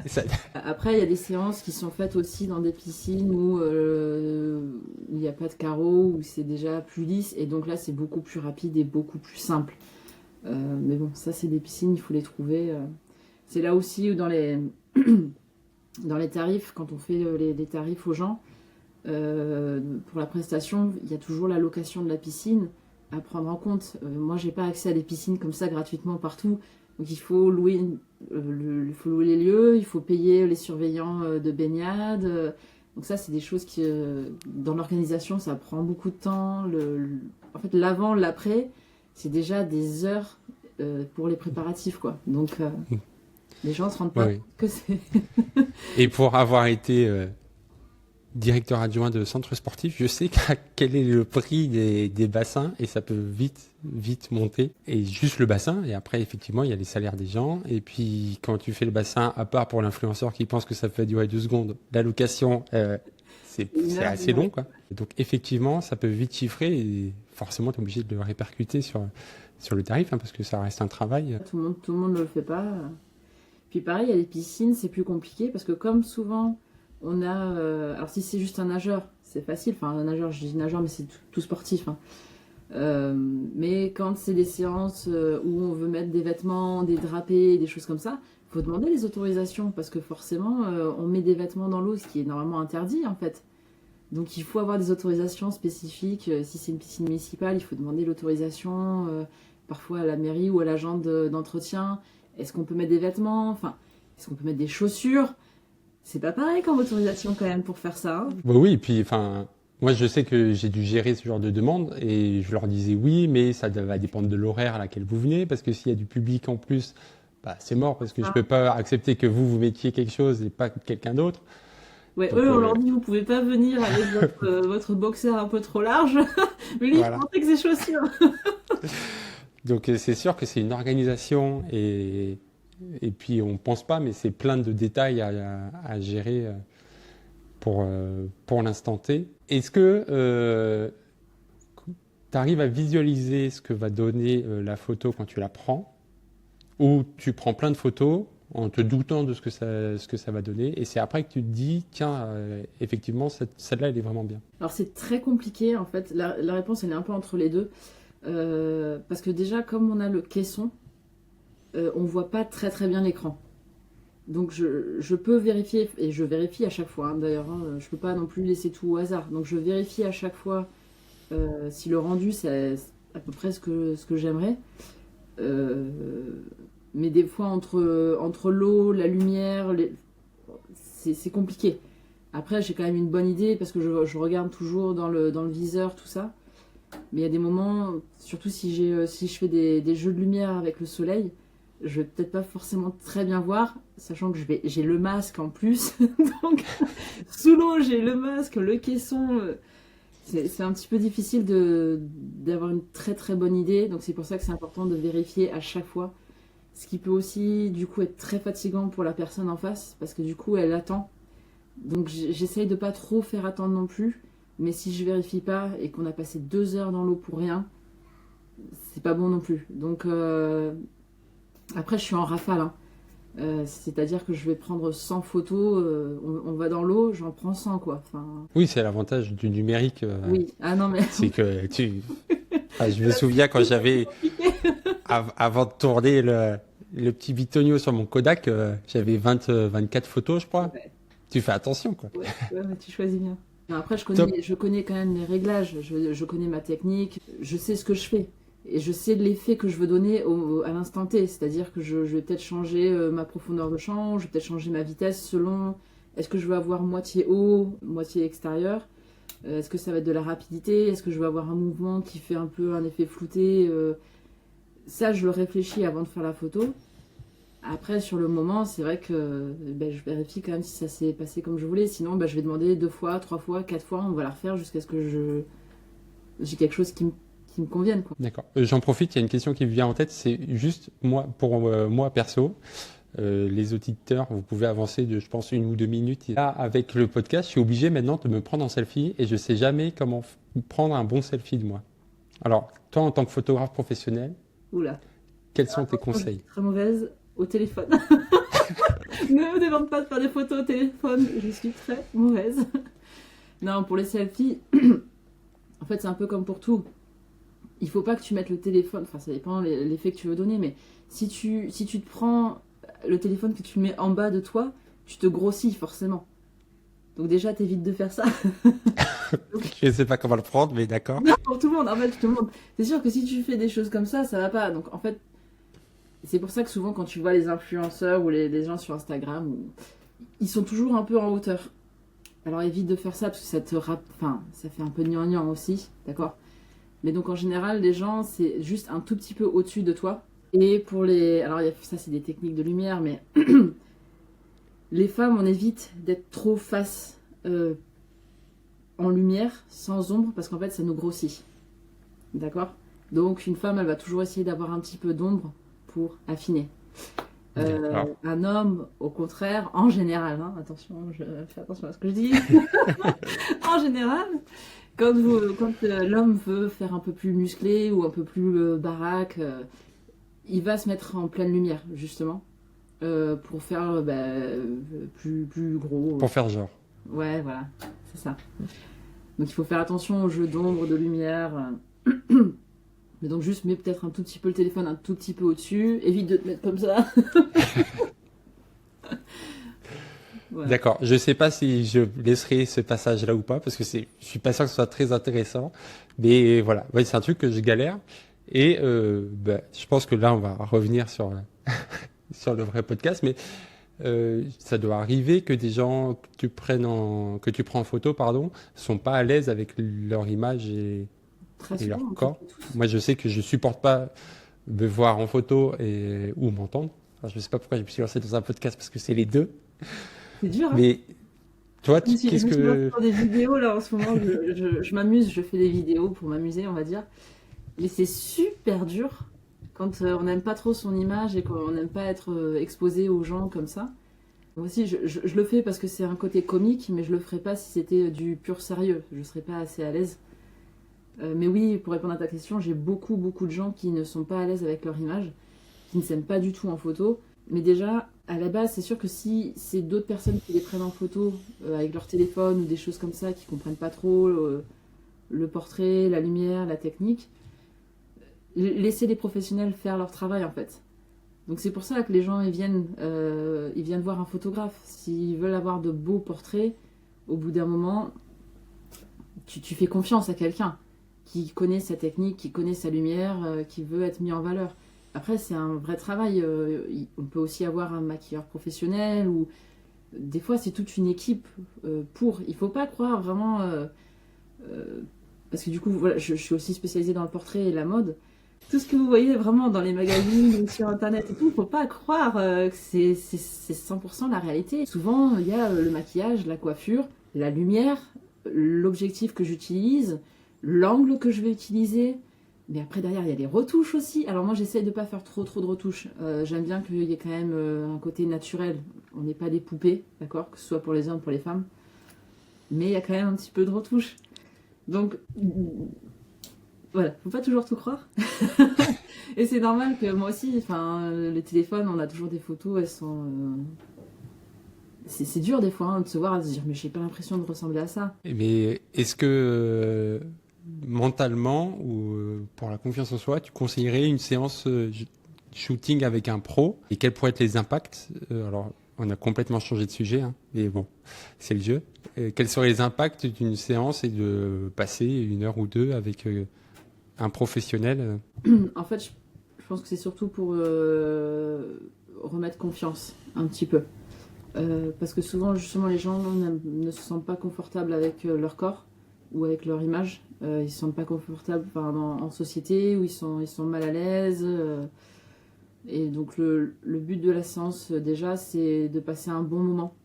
Ça- Après, il y a des séances qui sont faites aussi dans des piscines où il n'y a pas de carreaux, où c'est déjà plus lisse, et donc là, c'est beaucoup plus rapide et beaucoup plus simple. Mais bon, ça, c'est des piscines, il faut les trouver. C'est là aussi où dans les, dans les tarifs, quand on fait les tarifs aux gens, pour la prestation, il y a toujours la location de la piscine à prendre en compte. Moi, j'ai pas accès à des piscines comme ça gratuitement partout. Donc il faut il faut louer les lieux, il faut payer les surveillants de baignade. Donc ça, c'est des choses qui, dans l'organisation, ça prend beaucoup de temps. En fait, l'avant, l'après, c'est déjà des heures pour les préparatifs, quoi. Donc les gens se rendent Ouais, pas ouais. compte que c'est... Et pour avoir été directeur adjoint de centre sportif, je sais quel est le prix des bassins et ça peut vite monter. Et juste le bassin, et après, effectivement, il y a les salaires des gens. Et puis, quand tu fais le bassin, à part pour l'influenceur qui pense que ça peut durer 2 secondes, la location, Une c'est heure, assez une heure. long, quoi. Et donc, effectivement, ça peut vite chiffrer et forcément, tu es obligé de le répercuter sur le tarif, hein, parce que ça reste un travail. Tout le monde ne le fait pas. Puis pareil, il y a les piscines, c'est plus compliqué parce que comme souvent, on a... alors si c'est juste un nageur, c'est facile. Enfin, un nageur, je dis nageur, mais c'est tout sportif, hein. Mais quand c'est des séances où on veut mettre des vêtements, des drapés, des choses comme ça, il faut demander les autorisations parce que forcément, on met des vêtements dans l'eau, ce qui est normalement interdit en fait. Donc il faut avoir des autorisations spécifiques. Si c'est une piscine municipale, il faut demander l'autorisation, parfois à la mairie ou à l'agent d'entretien. Est-ce qu'on peut mettre des vêtements? Enfin, est-ce qu'on peut mettre des chaussures? C'est pas pareil comme autorisation quand même pour faire ça, hein. Bah oui, et puis enfin, moi je sais que j'ai dû gérer ce genre de demande et je leur disais oui, mais ça va dépendre de l'horaire à laquelle vous venez, parce que s'il y a du public en plus, bah, c'est mort, parce que je Ah. peux pas accepter que vous mettiez quelque chose et pas quelqu'un d'autre. Ouais, Donc eux, on leur dit, vous pouvez pas venir avec votre boxer un peu trop large. Mais lui, il faut voilà. rentrer avec ses chaussures. Donc c'est sûr que c'est une organisation et puis on pense pas, mais c'est plein de détails à gérer pour l'instant T. Est-ce que tu arrives à visualiser ce que va donner la photo quand tu la prends, ou tu prends plein de photos en te doutant de ce que ça va donner, et c'est après que tu te dis, tiens, effectivement, celle-là, elle est vraiment bien. Alors, c'est très compliqué, en fait. La réponse, elle est un peu entre les deux. Parce que déjà, comme on a le caisson, on voit pas très très bien l'écran. Donc, je peux vérifier, et je vérifie à chaque fois, hein, d'ailleurs, hein, je peux pas non plus laisser tout au hasard. Donc, je vérifie à chaque fois si le rendu, c'est à peu près ce que j'aimerais. Euh, mais des fois, entre l'eau, la lumière, c'est compliqué. Après, j'ai quand même une bonne idée parce que je regarde toujours dans le viseur, tout ça. Mais il y a des moments, surtout si je fais des jeux de lumière avec le soleil, je vais peut-être pas forcément très bien voir, sachant que j'ai le masque en plus. Donc, sous l'eau, j'ai le masque, le caisson. C'est un petit peu difficile d'avoir une très très bonne idée. Donc, c'est pour ça que c'est important de vérifier à chaque fois. Ce qui peut aussi, du coup, être très fatigant pour la personne en face, parce que du coup, elle attend. Donc, j'essaye de pas trop faire attendre non plus. Mais si je vérifie pas et qu'on a passé 2 heures dans l'eau pour rien, c'est pas bon non plus. Donc, après, je suis en rafale, hein. C'est-à-dire que je vais prendre 100 photos, on va dans l'eau, j'en prends 100, quoi. Enfin, Oui, c'est l'avantage du numérique, oui. Ah non, mais c'est que Ah, je me souviens quand j'avais, avant de tourner le petit bitonio sur mon Kodak, j'avais 24 photos, je crois. ouais, Tu fais attention, quoi. ouais, tu choisis bien. Non, après, Top. je connais quand même les réglages, je connais ma technique, je sais ce que je fais. Et je sais l'effet que je veux donner à l'instant T. C'est-à-dire que je vais peut-être changer ma profondeur de champ, je vais peut-être changer ma vitesse selon est-ce que je veux avoir moitié haut, moitié extérieur. Est-ce que ça va être de la rapidité? Est-ce que je vais avoir un mouvement qui fait un peu un effet flouté? Ça, je le réfléchis avant de faire la photo. Après, sur le moment, c'est vrai que ben, je vérifie quand même si ça s'est passé comme je voulais. Sinon, ben, je vais demander 2 fois, 3 fois, 4 fois. On va la refaire jusqu'à ce que j'ai quelque chose qui me convienne, quoi. D'accord. J'en profite, il y a une question qui me vient en tête, c'est juste, moi, pour moi perso, les auditeurs, vous pouvez avancer de, je pense, 1 ou 2 minutes. Et là, avec le podcast, je suis obligé maintenant de me prendre en selfie et je sais jamais comment prendre un bon selfie de moi. Alors, toi, en tant que photographe professionnel, Oula. quels sont tes Attention, je suis conseils? très mauvaise au téléphone. Ne me demande pas de faire des photos au téléphone, je suis très mauvaise. Non, pour les selfies, en fait, c'est un peu comme pour tout. Il faut pas que tu mettes le téléphone, enfin, ça dépend l'effet que tu veux donner, mais si tu te prends le téléphone, que tu le mets en bas de toi, tu te grossis forcément. Donc déjà, t'évites de faire ça. Je sais pas comment le prendre, mais d'accord. Non, pour tout le monde, en fait, tout le monde. C'est sûr que si tu fais des choses comme ça va pas. Donc en fait, c'est pour ça que souvent, quand tu vois les influenceurs ou les gens sur Instagram, ils sont toujours un peu en hauteur. Alors évite de faire ça parce que enfin, ça fait un peu gnangnan aussi, d'accord? Mais donc en général, les gens, c'est juste un tout petit peu au-dessus de toi. Et pour les... Alors ça, c'est des techniques de lumière, mais les femmes, on évite d'être trop face en lumière, sans ombre, parce qu'en fait, ça nous grossit. D'accord? Donc une femme, elle va toujours essayer d'avoir un petit peu d'ombre pour affiner. D'accord. Un homme, au contraire, en général, hein, attention, je fais attention à ce que je dis. En général, quand l'homme veut faire un peu plus musclé ou un peu plus baraque, il va se mettre en pleine lumière, justement, pour faire plus gros. Pour faire genre. Ouais, voilà, c'est ça. Donc il faut faire attention au jeu d'ombre, de lumière. Mais donc juste mets peut-être un tout petit peu le téléphone un tout petit peu au-dessus. Évite de te mettre comme ça. Voilà. D'accord. Je sais pas si je laisserai ce passage-là ou pas, parce que je suis pas sûr que ce soit très intéressant. Mais voilà, ouais, c'est un truc que je galère. Et je pense que là, on va revenir sur le vrai podcast. Mais ça doit arriver que des gens que tu prends en photo, pardon, sont pas à l'aise avec leur image Très et leur souvent, corps. Moi, je sais que je supporte pas me voir en photo ou m'entendre. Enfin, je ne sais pas pourquoi je me suis lancé dans un podcast parce que c'est les deux. c'est dur, hein. Mais toi, Je qu'est-ce me suis lancée que... dans des vidéos là en ce moment. Je m'amuse, je fais des vidéos pour m'amuser, on va dire. Mais c'est super dur quand on n'aime pas trop son image et qu'on n'aime pas être exposé aux gens comme ça. Moi aussi, je le fais parce que c'est un côté comique, mais je le ferais pas si c'était du pur sérieux. Je serais pas assez à l'aise. Mais oui, pour répondre à ta question, j'ai beaucoup, beaucoup de gens qui ne sont pas à l'aise avec leur image, qui ne s'aiment pas du tout en photo. Mais déjà, à la base, c'est sûr que si c'est d'autres personnes qui les prennent en photo avec leur téléphone ou des choses comme ça, qui comprennent pas trop le portrait, la lumière, la technique, laissez les professionnels faire leur travail en fait. Donc c'est pour ça que les gens ils viennent voir un photographe. S'ils veulent avoir de beaux portraits, au bout d'un moment, tu fais confiance à quelqu'un qui connaît sa technique, qui connaît sa lumière, qui veut être mis en valeur. Après, c'est un vrai travail. On peut aussi avoir un maquilleur professionnel ou des fois, c'est toute une équipe pour. Il faut pas croire vraiment. Parce que du coup, voilà, je suis aussi spécialisée dans le portrait et la mode. Tout ce que vous voyez vraiment dans les magazines ou sur internet et tout, faut pas croire que c'est 100% la réalité. Souvent, il y a le maquillage, la coiffure, la lumière, l'objectif que j'utilise, l'angle que je vais utiliser. Mais après, derrière, il y a les retouches aussi. Alors moi, j'essaye de pas faire trop de retouches. J'aime bien qu'il y ait quand même un côté naturel. On n'est pas des poupées, d'accord? Que ce soit pour les hommes, pour les femmes. Mais il y a quand même un petit peu de retouches. Donc, voilà, faut pas toujours tout croire. Et c'est normal que moi aussi, enfin, les téléphones, on a toujours des photos, elles sont... C'est dur des fois hein, de se voir et de se dire, mais j'ai pas l'impression de ressembler à ça. Mais est-ce que mentalement ou pour la confiance en soi, tu conseillerais une séance shooting avec un pro? Et quels pourraient être les impacts? Alors, on a complètement changé de sujet, hein, mais bon, c'est le jeu. Quels seraient les impacts d'une séance et de passer 1 heure ou 2 avec un professionnel? En fait, je pense que c'est surtout pour remettre confiance un petit peu. Parce que souvent, justement, les gens ne se sentent pas confortables avec leur corps ou avec leur image. Ils se sentent pas confortables en société ou ils sont mal à l'aise. Et donc, le but de la séance, déjà, c'est de passer un bon moment,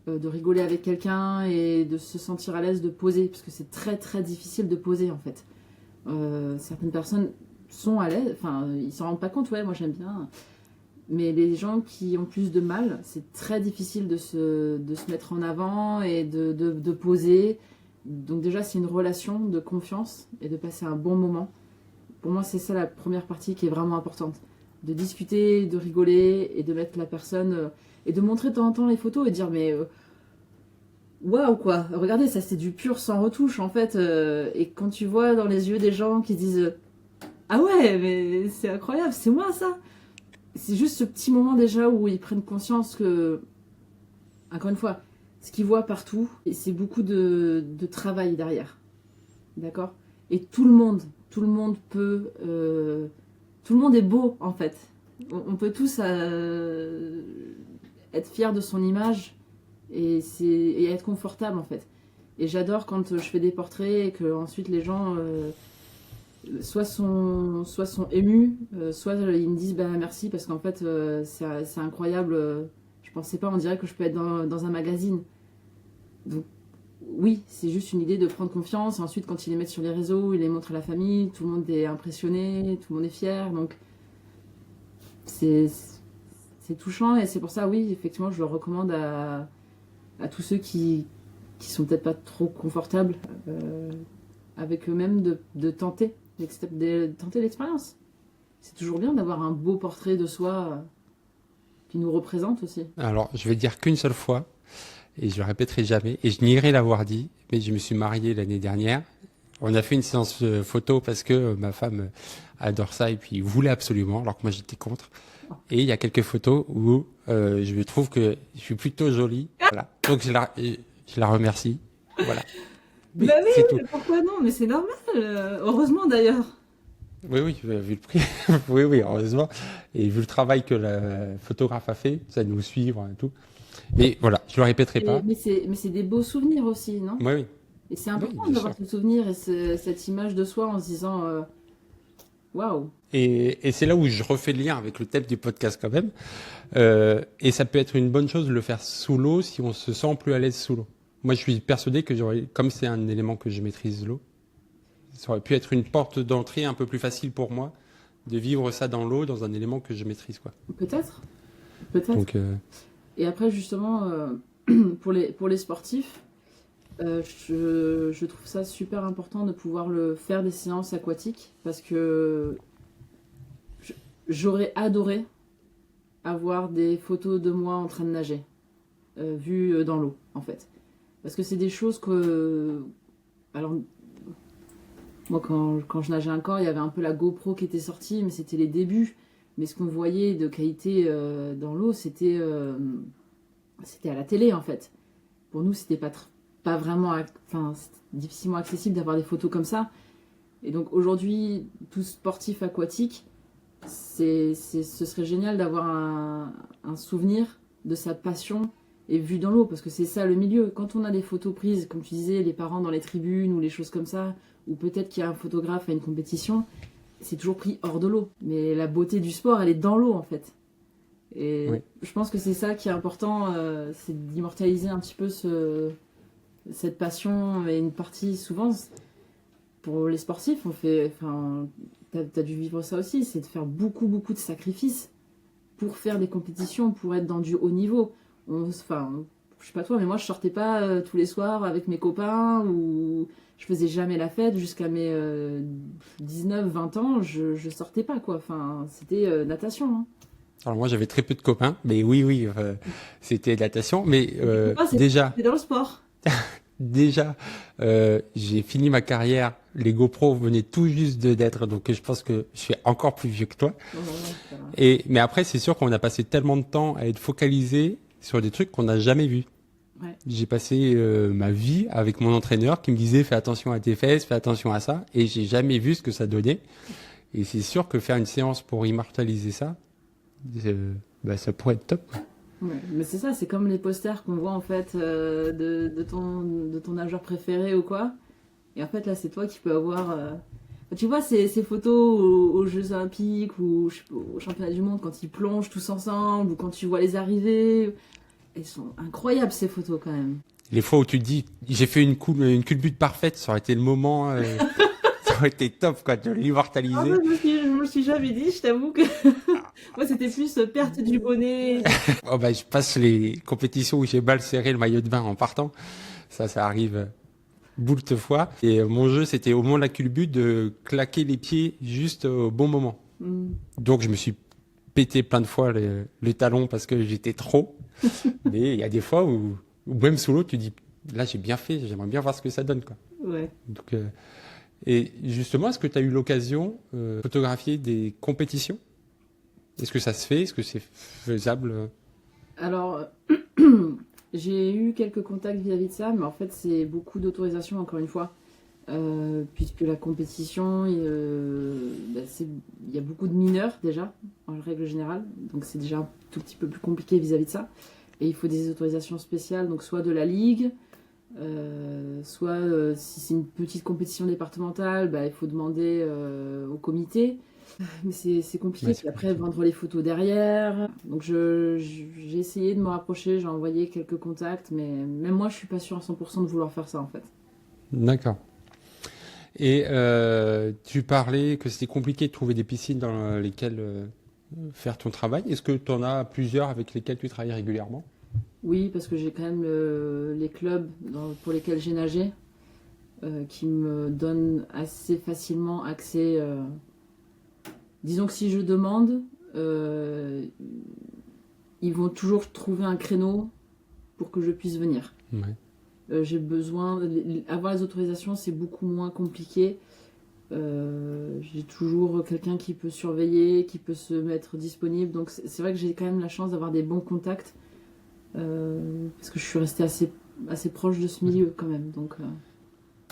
de rigoler avec quelqu'un et de se sentir à l'aise de poser. Parce que c'est très, très difficile de poser, en fait. Certaines personnes sont à l'aise, enfin, ils s'en rendent pas compte, ouais, moi j'aime bien. Mais les gens qui ont plus de mal, c'est très difficile de se mettre en avant et de poser. Donc déjà, c'est une relation de confiance et de passer un bon moment. Pour moi, c'est ça la première partie qui est vraiment importante. de discuter, de rigoler et de mettre la personne et de montrer de temps en temps les photos et de dire mais waouh quoi, regardez ça c'est du pur sans retouche en fait et quand tu vois dans les yeux des gens qui se disent ah ouais mais c'est incroyable, c'est moi ça. C'est juste ce petit moment déjà où ils prennent conscience que encore une fois, ce qu'ils voient partout, et c'est beaucoup de travail derrière. D'accord? Et tout le monde peut. Tout le monde est beau, en fait. On peut tous être fiers de son image et être confortable, en fait. Et j'adore quand je fais des portraits et que ensuite les gens soit sont émus, soit ils me disent bah, merci parce qu'en fait c'est incroyable. Je pensais pas, on dirait que je peux être dans un magazine. Donc oui, c'est juste une idée de prendre confiance. Et ensuite, quand ils les mettent sur les réseaux, ils les montrent à la famille, tout le monde est impressionné, tout le monde est fier. Donc c'est touchant et c'est pour ça, oui, effectivement, je le recommande à tous ceux qui sont peut-être pas trop confortables avec eux-mêmes de tenter l'expérience. C'est toujours bien d'avoir un beau portrait de soi qui nous représente aussi. Alors, je vais dire qu'une seule fois, et je le répéterai jamais, et je nierai l'avoir dit, mais je me suis marié l'année dernière. On a fait une séance photo parce que ma femme adore ça et puis voulait absolument, alors que moi j'étais contre. Et il y a quelques photos où je trouve que je suis plutôt jolie. Voilà. Donc je la remercie. Voilà. Mais Bah oui, c'est tout. mais pourquoi non? Mais c'est normal. Heureusement d'ailleurs. Oui, oui, vu le prix. Oui, oui, heureusement. Et vu le travail que la photographe a fait, ça nous suivre et tout. Mais voilà, je le répéterai pas. Mais c'est des beaux souvenirs aussi, non? Oui, oui. Et c'est Oui, important bien d'avoir sûr. ce souvenir et cette image de soi en se disant waouh. Et c'est là où je refais le lien avec le thème du podcast quand même. Et ça peut être une bonne chose de le faire sous l'eau si on se sent plus à l'aise sous l'eau. Moi, je suis persuadé que comme c'est un élément que je maîtrise l'eau, ça aurait pu être une porte d'entrée un peu plus facile pour moi de vivre ça dans l'eau, dans un élément que je maîtrise, quoi. Peut-être, peut-être. Donc, Et après justement pour les sportifs, je trouve ça super important de pouvoir le faire des séances aquatiques parce que j'aurais adoré avoir des photos de moi en train de nager, vues dans l'eau en fait. Parce que c'est des choses que... Alors, moi quand je nageais encore, il y avait un peu la GoPro qui était sortie, mais c'était les débuts. Mais ce qu'on voyait de qualité dans l'eau, c'était à la télé en fait. Pour nous, c'était pas vraiment... Enfin, c'était difficilement accessible d'avoir des photos comme ça. Et donc aujourd'hui, tout sportif aquatique, ce serait génial d'avoir un souvenir de sa passion et vu dans l'eau, parce que c'est ça le milieu. Quand on a des photos prises, comme tu disais, les parents dans les tribunes ou les choses comme ça, ou peut-être qu'il y a un photographe à une compétition, c'est toujours pris hors de l'eau. Mais la beauté du sport, elle est dans l'eau en fait. Et oui. je pense que c'est ça qui est important, c'est d'immortaliser un petit peu cette passion et une partie souvent pour les sportifs, on fait, enfin, t'as dû vivre ça aussi, c'est de faire beaucoup de sacrifices pour faire des compétitions, pour être dans du haut niveau. Enfin, je sais pas toi, mais moi je sortais pas tous les soirs avec mes copains ou je faisais jamais la fête jusqu'à mes 19-20 ans, je sortais pas quoi. Enfin, c'était natation. Hein. Alors moi, j'avais très peu de copains, mais oui, c'était natation. Mais déjà, C'est dans le sport. Déjà, j'ai fini ma carrière. Les GoPro venaient tout juste d'être, donc je pense que je suis encore plus vieux que toi. Mais après, c'est sûr qu'on a passé tellement de temps à être focalisé sur des trucs qu'on n'a jamais vus. Ouais. J'ai passé ma vie avec mon entraîneur qui me disait fais attention à tes fesses, fais attention à ça, et j'ai jamais vu ce que ça donnait. Et c'est sûr que faire une séance pour immortaliser ça, ça pourrait être top. Ouais, mais c'est ça, c'est comme les posters qu'on voit en fait de ton nageur préféré ou quoi. Et en fait là, c'est toi qui peux avoir. Tu vois ces photos aux Jeux Olympiques ou au Championnat du Monde quand ils plongent tous ensemble ou quand tu vois les arrivées. Elles sont incroyables ces photos quand même. Les fois où tu te dis j'ai fait une culbute parfaite, ça aurait été le moment. Ça aurait été top quoi, de l'immortaliser. Ah, je me le suis jamais dit, je t'avoue que moi c'était plus perte du bonnet. Oh je passe les compétitions où j'ai mal serré le maillot de bain en partant. Ça arrive boult fois. Et mon jeu, c'était au moment de la culbute de claquer les pieds juste au bon moment. Donc je me suis pété plein de fois les talons parce que j'étais trop. Mais il y a des fois où même sous l'eau, tu dis, là, j'ai bien fait, j'aimerais bien voir ce que ça donne, quoi. Ouais. Donc, et justement, est-ce que tu as eu l'occasion de photographier des compétitions? Est-ce que ça se fait? Est-ce que c'est faisable? Alors, j'ai eu quelques contacts vis-à-vis de ça, mais en fait, c'est beaucoup d'autorisation, encore une fois. Puisque la compétition, il y a beaucoup de mineurs déjà, en règle générale, donc c'est déjà un tout petit peu plus compliqué vis-à-vis de ça. Et il faut des autorisations spéciales, donc soit de la ligue, soit si c'est une petite compétition départementale, bah, il faut demander au comité. Mais c'est compliqué, Ouais, puis après vendre les photos derrière. Donc j'ai essayé de me rapprocher, j'ai envoyé quelques contacts, mais même moi je suis pas sûre à 100% de vouloir faire ça en fait. D'accord. Et tu parlais que c'était compliqué de trouver des piscines dans lesquelles faire ton travail. Est-ce que tu en as plusieurs avec lesquelles tu travailles régulièrement? Oui, parce que j'ai quand même les clubs pour lesquels j'ai nagé qui me donnent assez facilement accès. Disons que si je demande, euh, ils vont toujours trouver un créneau pour que je puisse venir. Ouais. J'ai besoin. Avoir les autorisations, c'est beaucoup moins compliqué. J'ai toujours quelqu'un qui peut surveiller, qui peut se mettre disponible. Donc c'est vrai que j'ai quand même la chance d'avoir des bons contacts parce que je suis restée assez proche de ce milieu quand même. Donc,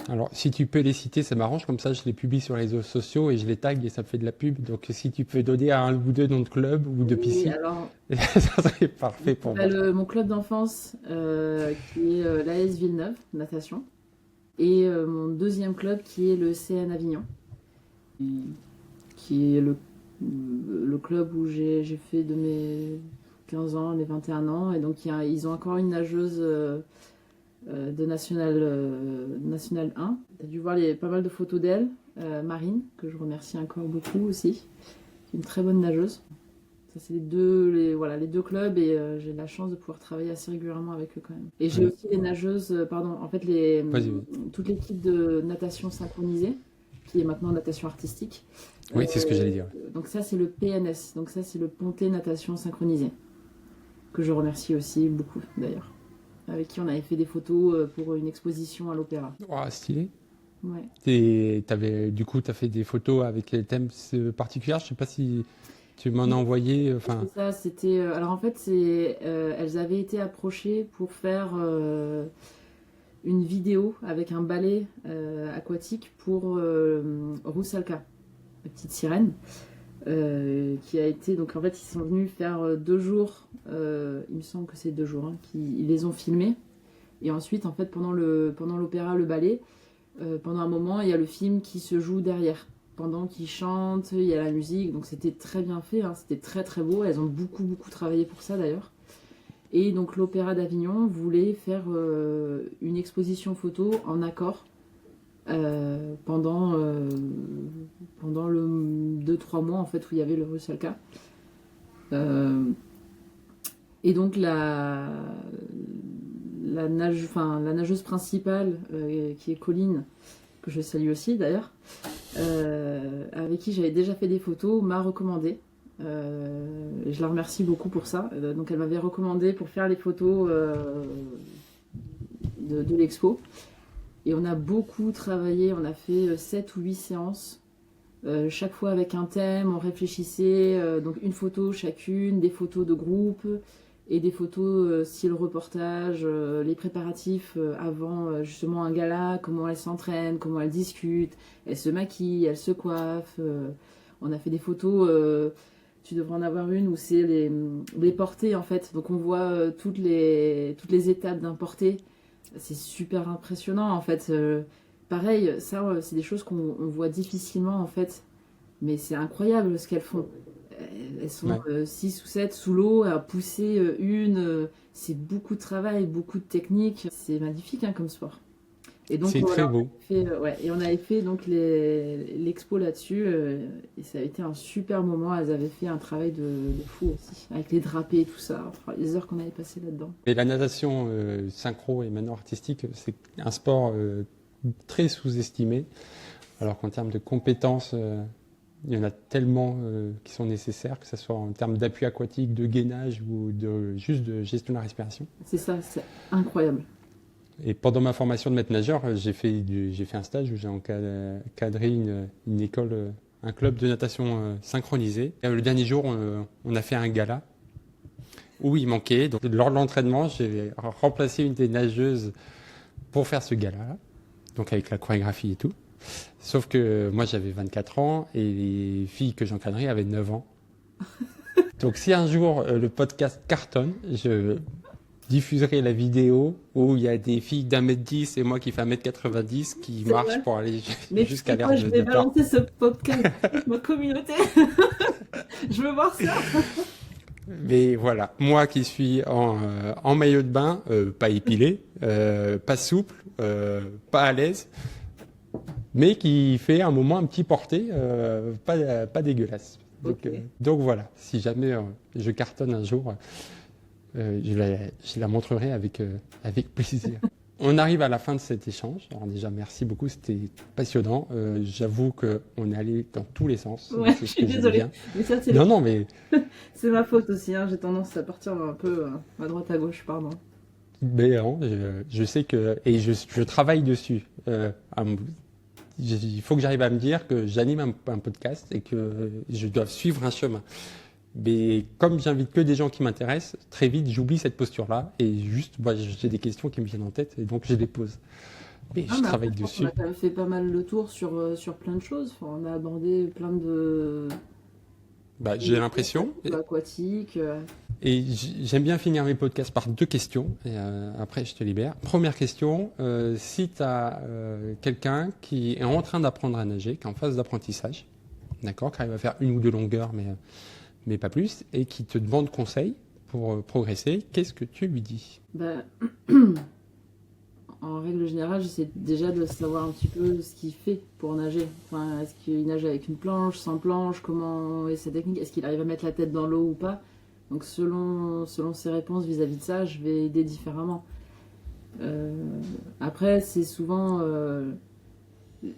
Alors, si tu peux les citer, ça m'arrange. Comme ça, je les publie sur les réseaux sociaux et je les tag et ça me fait de la pub. Donc, si tu peux donner à un ou deux noms de club ou de oui, piscine, alors ça serait parfait pour moi. mon club d'enfance qui est l'AS Villeneuve, natation, et mon deuxième club qui est le CN Avignon, qui est le club où j'ai fait de mes 15 ans à mes 21 ans. Et donc ils ont encore une nageuse de National 1. Tu as dû voir pas mal de photos d'elle, Marine, que je remercie encore beaucoup aussi, qui est une très bonne nageuse. Ça, c'est voilà, les deux clubs et j'ai la chance de pouvoir travailler assez régulièrement avec eux quand même. Et j'ai Ouais. aussi les nageuses, pardon, en fait, Vas-y, vas-y. toute l'équipe de natation synchronisée, qui est maintenant natation artistique. Oui, c'est ce que j'allais dire. Donc ça, c'est le PNS, donc ça, c'est le Ponté Natation Synchronisée, que je remercie aussi beaucoup d'ailleurs, avec qui on avait fait des photos pour une exposition à l'Opéra. Oh, stylé. Ouais. Du coup, tu as fait des photos avec les thèmes particuliers. Je sais pas si tu m'en as envoyé. Enfin, C'est ça, c'était. Alors en fait, elles avaient été approchées pour faire une vidéo avec un ballet aquatique pour Roussalka, la petite sirène, qui a été. Donc en fait, ils sont venus faire 2 jours. Il me semble que c'est 2 jours. Hein, ils les ont filmés. Et ensuite, en fait, pendant l'opéra, le ballet, pendant un moment, il y a le film qui se joue derrière. Pendant qu'ils chantent, il y a la musique, donc c'était très bien fait, hein, c'était très très beau. Elles ont beaucoup beaucoup travaillé pour ça d'ailleurs. Et donc l'Opéra d'Avignon voulait faire une exposition photo en accord pendant le 2-3 mois en fait où il y avait le Rusalka. Et donc la nageuse principale qui est Colline, que je salue aussi d'ailleurs, avec qui j'avais déjà fait des photos, m'a recommandé. Je la remercie beaucoup pour ça. Donc elle m'avait recommandé pour faire les photos de l'expo. Et on a beaucoup travaillé, on a fait 7 ou 8 séances, chaque fois avec un thème, on réfléchissait, donc une photo chacune, des photos de groupe et des photos style reportage, les préparatifs avant justement un gala, comment elles s'entraînent, comment elles discutent, elles se maquillent, elles se coiffent. On a fait des photos, tu devrais en avoir une où c'est les portées en fait, donc on voit toutes les étapes d'un porté. C'est super impressionnant en fait. Pareil, ça c'est des choses qu'on voit difficilement en fait, mais c'est incroyable ce qu'elles font. Elles sont ouais. 6 ou 7 sous l'eau à pousser une. C'est beaucoup de travail, beaucoup de technique. C'est magnifique hein, comme sport. Et donc C'est très voilà, beau. on avait fait donc l'expo là-dessus et ça a été un super moment. Elles avaient fait un travail de fou aussi, avec les drapés et tout ça. Enfin, les heures qu'on avait passées là-dedans. Et la natation synchro et maintenant artistique, c'est un sport très sous-estimé, alors qu'en termes de compétences Il y en a tellement qui sont nécessaires, que ce soit en termes d'appui aquatique, de gainage ou juste de gestion de la respiration. C'est ça, c'est incroyable. Et pendant ma formation de maître nageur, j'ai fait un stage où j'ai encadré une école, un club de natation synchronisé. Et le dernier jour, on a fait un gala où il manquait. Donc, lors de l'entraînement, j'ai remplacé une des nageuses pour faire ce gala-là, donc avec la chorégraphie et tout. Sauf que moi, j'avais 24 ans et les filles que j'encadrais avaient 9 ans. Donc si un jour le podcast cartonne, je diffuserai la vidéo où il y a des filles d'1m10 et moi qui fais 1m90 qui C'est marchent vrai. pour aller Mais jusqu'à tu sais quoi, l'aire je de vais départ. balancer ce podcast avec ma communauté. Je veux voir ça. Mais voilà, moi qui suis en maillot de bain, pas épilé, pas souple, pas à l'aise, mais qui fait un moment un petit porté, pas dégueulasse. Donc, Ok. donc voilà, si jamais je cartonne un jour, je la montrerai avec plaisir. On arrive à la fin de cet échange. Alors déjà, merci beaucoup, c'était passionnant. J'avoue qu'on est allé dans tous les sens. Ouais, C'est je ce suis que j'aime désolée. bien. Mais ça, Non, non, mais c'est ma faute aussi. Hein. J'ai tendance à partir un peu à droite à gauche, pardon. non, je sais que... Et je travaille dessus. Il faut que j'arrive à me dire que j'anime un podcast et que je dois suivre un chemin. Mais comme j'invite que des gens qui m'intéressent, très vite j'oublie cette posture-là et juste, moi, j'ai des questions qui me viennent en tête et donc je les pose. Mais Ah, je mais travaille après, je pense qu'on dessus. a quand même fait pas mal le tour sur plein de choses. Enfin, on a abordé plein de J'ai l'impression. aquatiques. Et j'aime bien finir mes podcasts par 2 questions. Et après, je te libère. Première question, si tu as quelqu'un qui est en train d'apprendre à nager, qui est en phase d'apprentissage, d'accord, qui arrive à faire 1 ou 2 longueurs, mais pas plus, et qui te demande conseil pour progresser, qu'est-ce que tu lui dis? Bah, en règle générale, j'essaie déjà de savoir un petit peu ce qu'il fait pour nager. Enfin, est-ce qu'il nage avec une planche, sans planche, comment est sa technique, est-ce qu'il arrive à mettre la tête dans l'eau ou pas. Donc selon ses réponses vis-à-vis de ça, je vais aider différemment. Après, c'est souvent...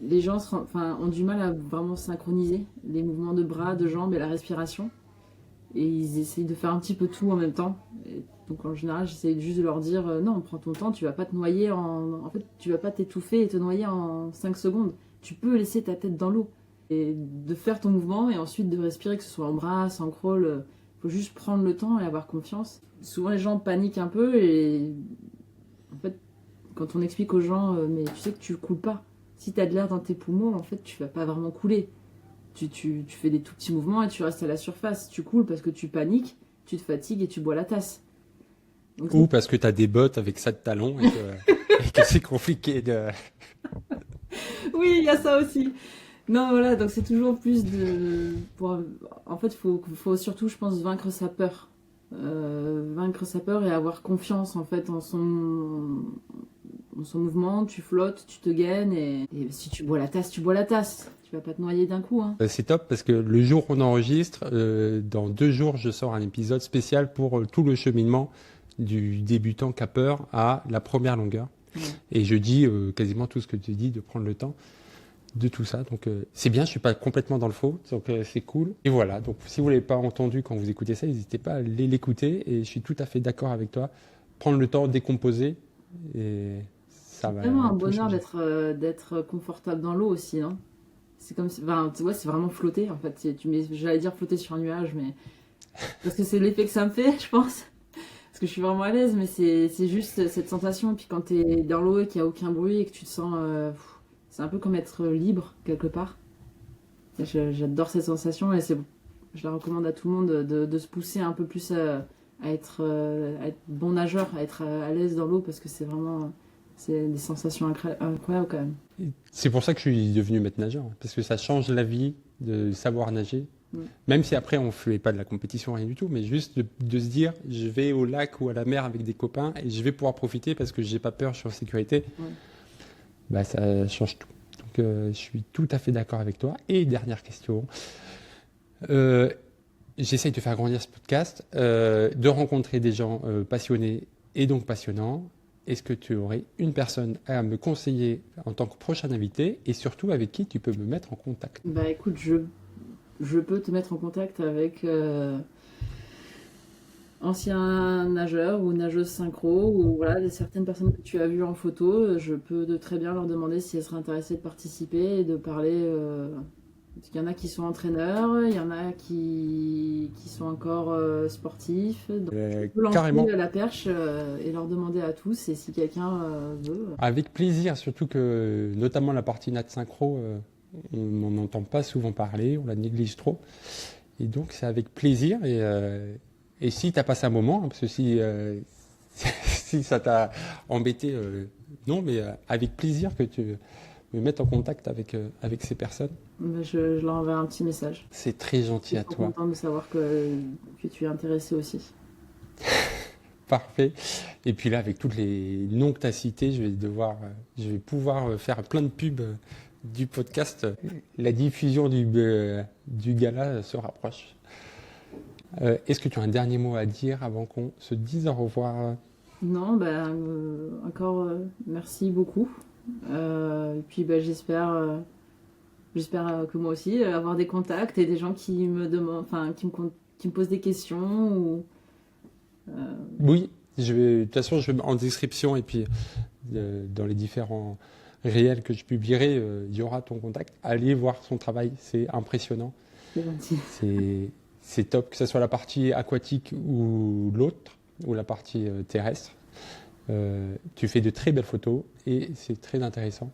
les gens ont du mal à vraiment synchroniser les mouvements de bras, de jambes et la respiration. Et ils essayent de faire un petit peu tout en même temps. Et donc en général, j'essaie juste de leur dire non, prends ton temps, tu vas pas te noyer en fait, tu vas pas t'étouffer et te noyer en 5 secondes. Tu peux laisser ta tête dans l'eau et de faire ton mouvement et ensuite de respirer, que ce soit en brasse, en crawl. Faut juste prendre le temps et avoir confiance. Souvent les gens paniquent un peu et en fait, quand on explique aux gens mais tu sais que tu coules pas. Si tu as de l'air dans tes poumons, en fait, tu vas pas vraiment couler. Tu fais des tout petits mouvements et tu restes à la surface. Tu coules parce que tu paniques, tu te fatigues et tu bois la tasse. Donc, Ou parce que tu as des bottes avec ça de talons et que c'est compliqué de... oui, il y a ça aussi. Non, voilà, donc c'est toujours plus de... En fait, faut surtout, je pense, vaincre sa peur. Vaincre sa peur et avoir confiance, en fait, en son mouvement. Tu flottes, tu te gaines et si tu bois la tasse, tu bois la tasse. Tu vas pas te noyer d'un coup, hein. C'est top parce que le jour où on enregistre, dans 2 jours, je sors un épisode spécial pour tout le cheminement du débutant capeur à la première longueur. Ouais. Et je dis quasiment tout ce que tu dis, de prendre le temps de tout ça. Donc c'est bien, je suis pas complètement dans le faux, donc c'est cool. Et voilà, donc si vous l'avez pas entendu quand vous écoutez ça, n'hésitez pas à aller l'écouter. Et je suis tout à fait d'accord avec toi. Prendre le temps, décomposer, et ça va Vraiment un tout bonheur changer. d'être confortable dans l'eau aussi, hein. C'est comme si, enfin, tu vois, c'est vraiment flotter en fait. J'allais dire flotter sur un nuage, mais parce que c'est l'effet que ça me fait, je pense. Parce que je suis vraiment à l'aise, mais c'est juste cette sensation. Et puis quand t'es dans l'eau et qu'il n'y a aucun bruit et que tu te sens, c'est un peu comme être libre quelque part. J'adore cette sensation et je la recommande à tout le monde de se pousser un peu plus à être bon nageur, à être à l'aise dans l'eau parce que c'est des sensations incroyables quand même. C'est pour ça que je suis devenu maître nageur, parce que ça change la vie de savoir nager. Mm. Même si après on ne fait pas de la compétition, rien du tout, mais juste de se dire je vais au lac ou à la mer avec des copains et je vais pouvoir profiter parce que j'ai pas peur, je suis en sécurité, Ouais. bah, ça change tout. Donc je suis tout à fait d'accord avec toi. Et dernière question, j'essaye de faire grandir ce podcast, de rencontrer des gens passionnés et donc passionnants. Est-ce que tu aurais une personne à me conseiller en tant que prochain invité et surtout avec qui tu peux me mettre en contact? Bah écoute, je peux te mettre en contact avec anciens nageurs ou nageuses synchro, ou voilà, certaines personnes que tu as vues en photo, je peux très bien leur demander si elles seraient intéressées de participer et de parler. Parce qu'il y en a qui sont entraîneurs, il y en a qui sont encore sportifs. Donc je peux lancer Carrément. la perche et leur demander à tous, et si quelqu'un veut. Avec plaisir, surtout que notamment la partie nat synchro, on n'en entend pas souvent parler, on la néglige trop. Et donc c'est avec plaisir. Et si tu as passé un moment, hein, parce que si ça t'a embêté, non, mais avec plaisir que tu me mettes en contact avec ces personnes. Je leur enverrai un petit message. C'est très gentil Je à suis toi. contente de savoir que tu es intéressé aussi. Parfait. Et puis là, avec tous les noms que tu as cités, je vais pouvoir faire plein de pubs du podcast. La diffusion du gala se rapproche. Est-ce que tu as un dernier mot à dire avant qu'on se dise au revoir? Non, encore merci beaucoup. Et puis j'espère que moi aussi avoir des contacts et des gens qui me demandent, enfin qui me posent des questions ou Oui, de toute façon, je vais en description et puis dans les différents réels que je publierai, il y aura ton contact. Allez voir son travail, c'est impressionnant. c'est gentil. C'est top, que ce soit la partie aquatique ou l'autre, ou la partie terrestre. Tu fais de très belles photos et c'est très intéressant.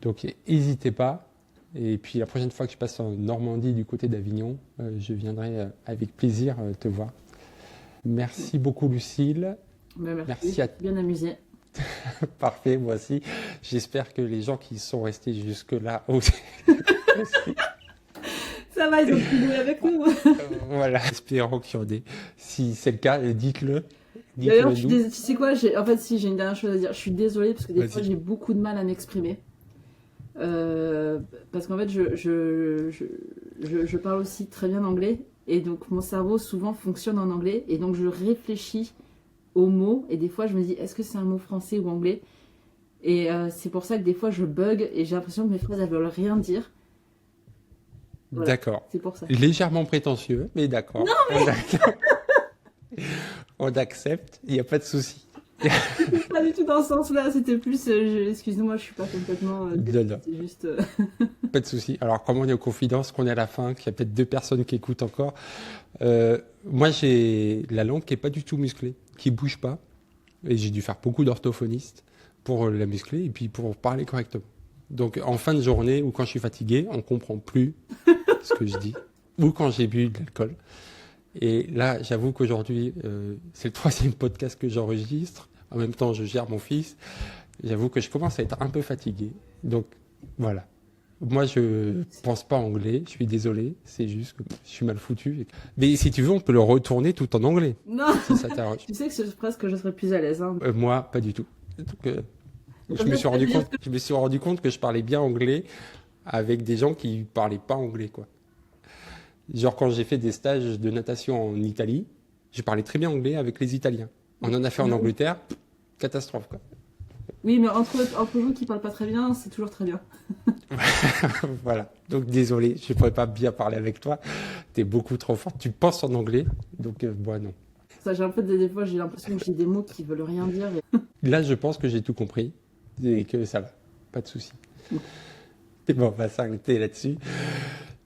Donc n'hésitez pas. Et puis la prochaine fois que je passe en Normandie du côté d'Avignon, je viendrai avec plaisir te voir. Merci beaucoup Lucille. Merci. Bien amusé. Parfait, moi aussi. J'espère que les gens qui sont restés jusque-là aussi. Ça va, ils ont pu jouer avec nous. Voilà, espérons qu'il y en ait. Si c'est le cas, dites-le. D'ailleurs, tu sais quoi, en fait, si j'ai une dernière chose à dire, je suis désolée parce que des fois j'ai beaucoup de mal à m'exprimer. Parce qu'en fait, je parle aussi très bien anglais et donc mon cerveau souvent fonctionne en anglais et donc je réfléchis aux mots et des fois je me dis est-ce que c'est un mot français ou anglais et c'est pour ça que des fois je bug et j'ai l'impression que mes phrases elles veulent rien dire. Voilà, d'accord. c'est pour ça. Légèrement prétentieux, mais d'accord. Non, mais... On accepte, il n'y a pas de souci. Pas du tout dans ce sens-là, c'était plus. Excuse-moi, je suis pas complètement. Non. C'est juste. Pas de souci. Alors, comme on est aux confidences, qu'on est à la fin, qu'il y a peut-être 2 personnes qui écoutent encore, moi j'ai la langue qui est pas du tout musclée, qui bouge pas, et j'ai dû faire beaucoup d'orthophonistes pour la muscler et puis pour parler correctement. Donc, en fin de journée ou quand je suis fatigué, on comprend plus ce que je dis, ou quand j'ai bu de l'alcool. Et là, j'avoue qu'aujourd'hui, c'est le 3e podcast que j'enregistre. En même temps, je gère mon fils. J'avoue que je commence à être un peu fatigué. Donc, voilà. Moi, je pense pas anglais. Je suis désolé. C'est juste que je suis mal foutu. Mais si tu veux, on peut le retourner tout en anglais. Non. Si ça t'arrange. Tu sais que c'est presque que je serais plus à l'aise. Hein. Moi, pas du tout. Donc, je me suis rendu compte que je parlais bien anglais avec des gens qui parlaient pas anglais, quoi. Genre quand j'ai fait des stages de natation en Italie, je parlais très bien anglais avec les Italiens. On en a fait en Angleterre, catastrophe quoi. Oui, mais entre gens qui parlent pas très bien, c'est toujours très bien. Voilà. Donc désolé, je ne pourrais pas bien parler avec toi. Tu es beaucoup trop forte. Tu penses en anglais, donc moi non. Ça, j'ai un peu des fois, j'ai l'impression que j'ai des mots qui veulent rien dire. Là, je pense que j'ai tout compris et que ça va. Pas de souci. Et bon, on va s'arrêter là-dessus.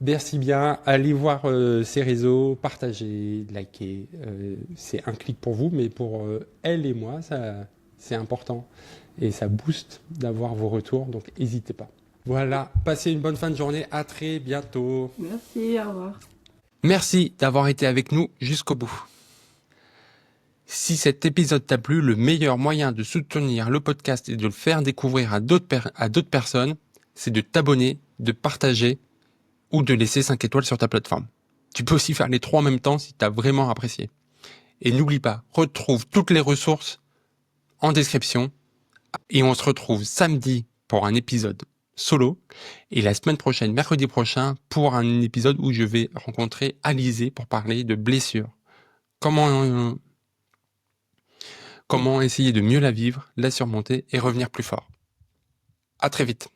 Merci bien. Allez voir ces réseaux, partagez, likez. C'est un clic pour vous, mais pour elle et moi, ça, c'est important. Et ça booste d'avoir vos retours, donc n'hésitez pas. Voilà, passez une bonne fin de journée. À très bientôt. Merci, au revoir. Merci d'avoir été avec nous jusqu'au bout. Si cet épisode t'a plu, le meilleur moyen de soutenir le podcast et de le faire découvrir à d'autres personnes, c'est de t'abonner, de partager ou de laisser 5 étoiles sur ta plateforme. Tu peux aussi faire les 3 en même temps si tu as vraiment apprécié. Et n'oublie pas, retrouve toutes les ressources en description et on se retrouve samedi pour un épisode solo et la semaine prochaine, mercredi prochain, pour un épisode où je vais rencontrer Alizé pour parler de blessures. Comment essayer de mieux la vivre, la surmonter et revenir plus fort. À très vite.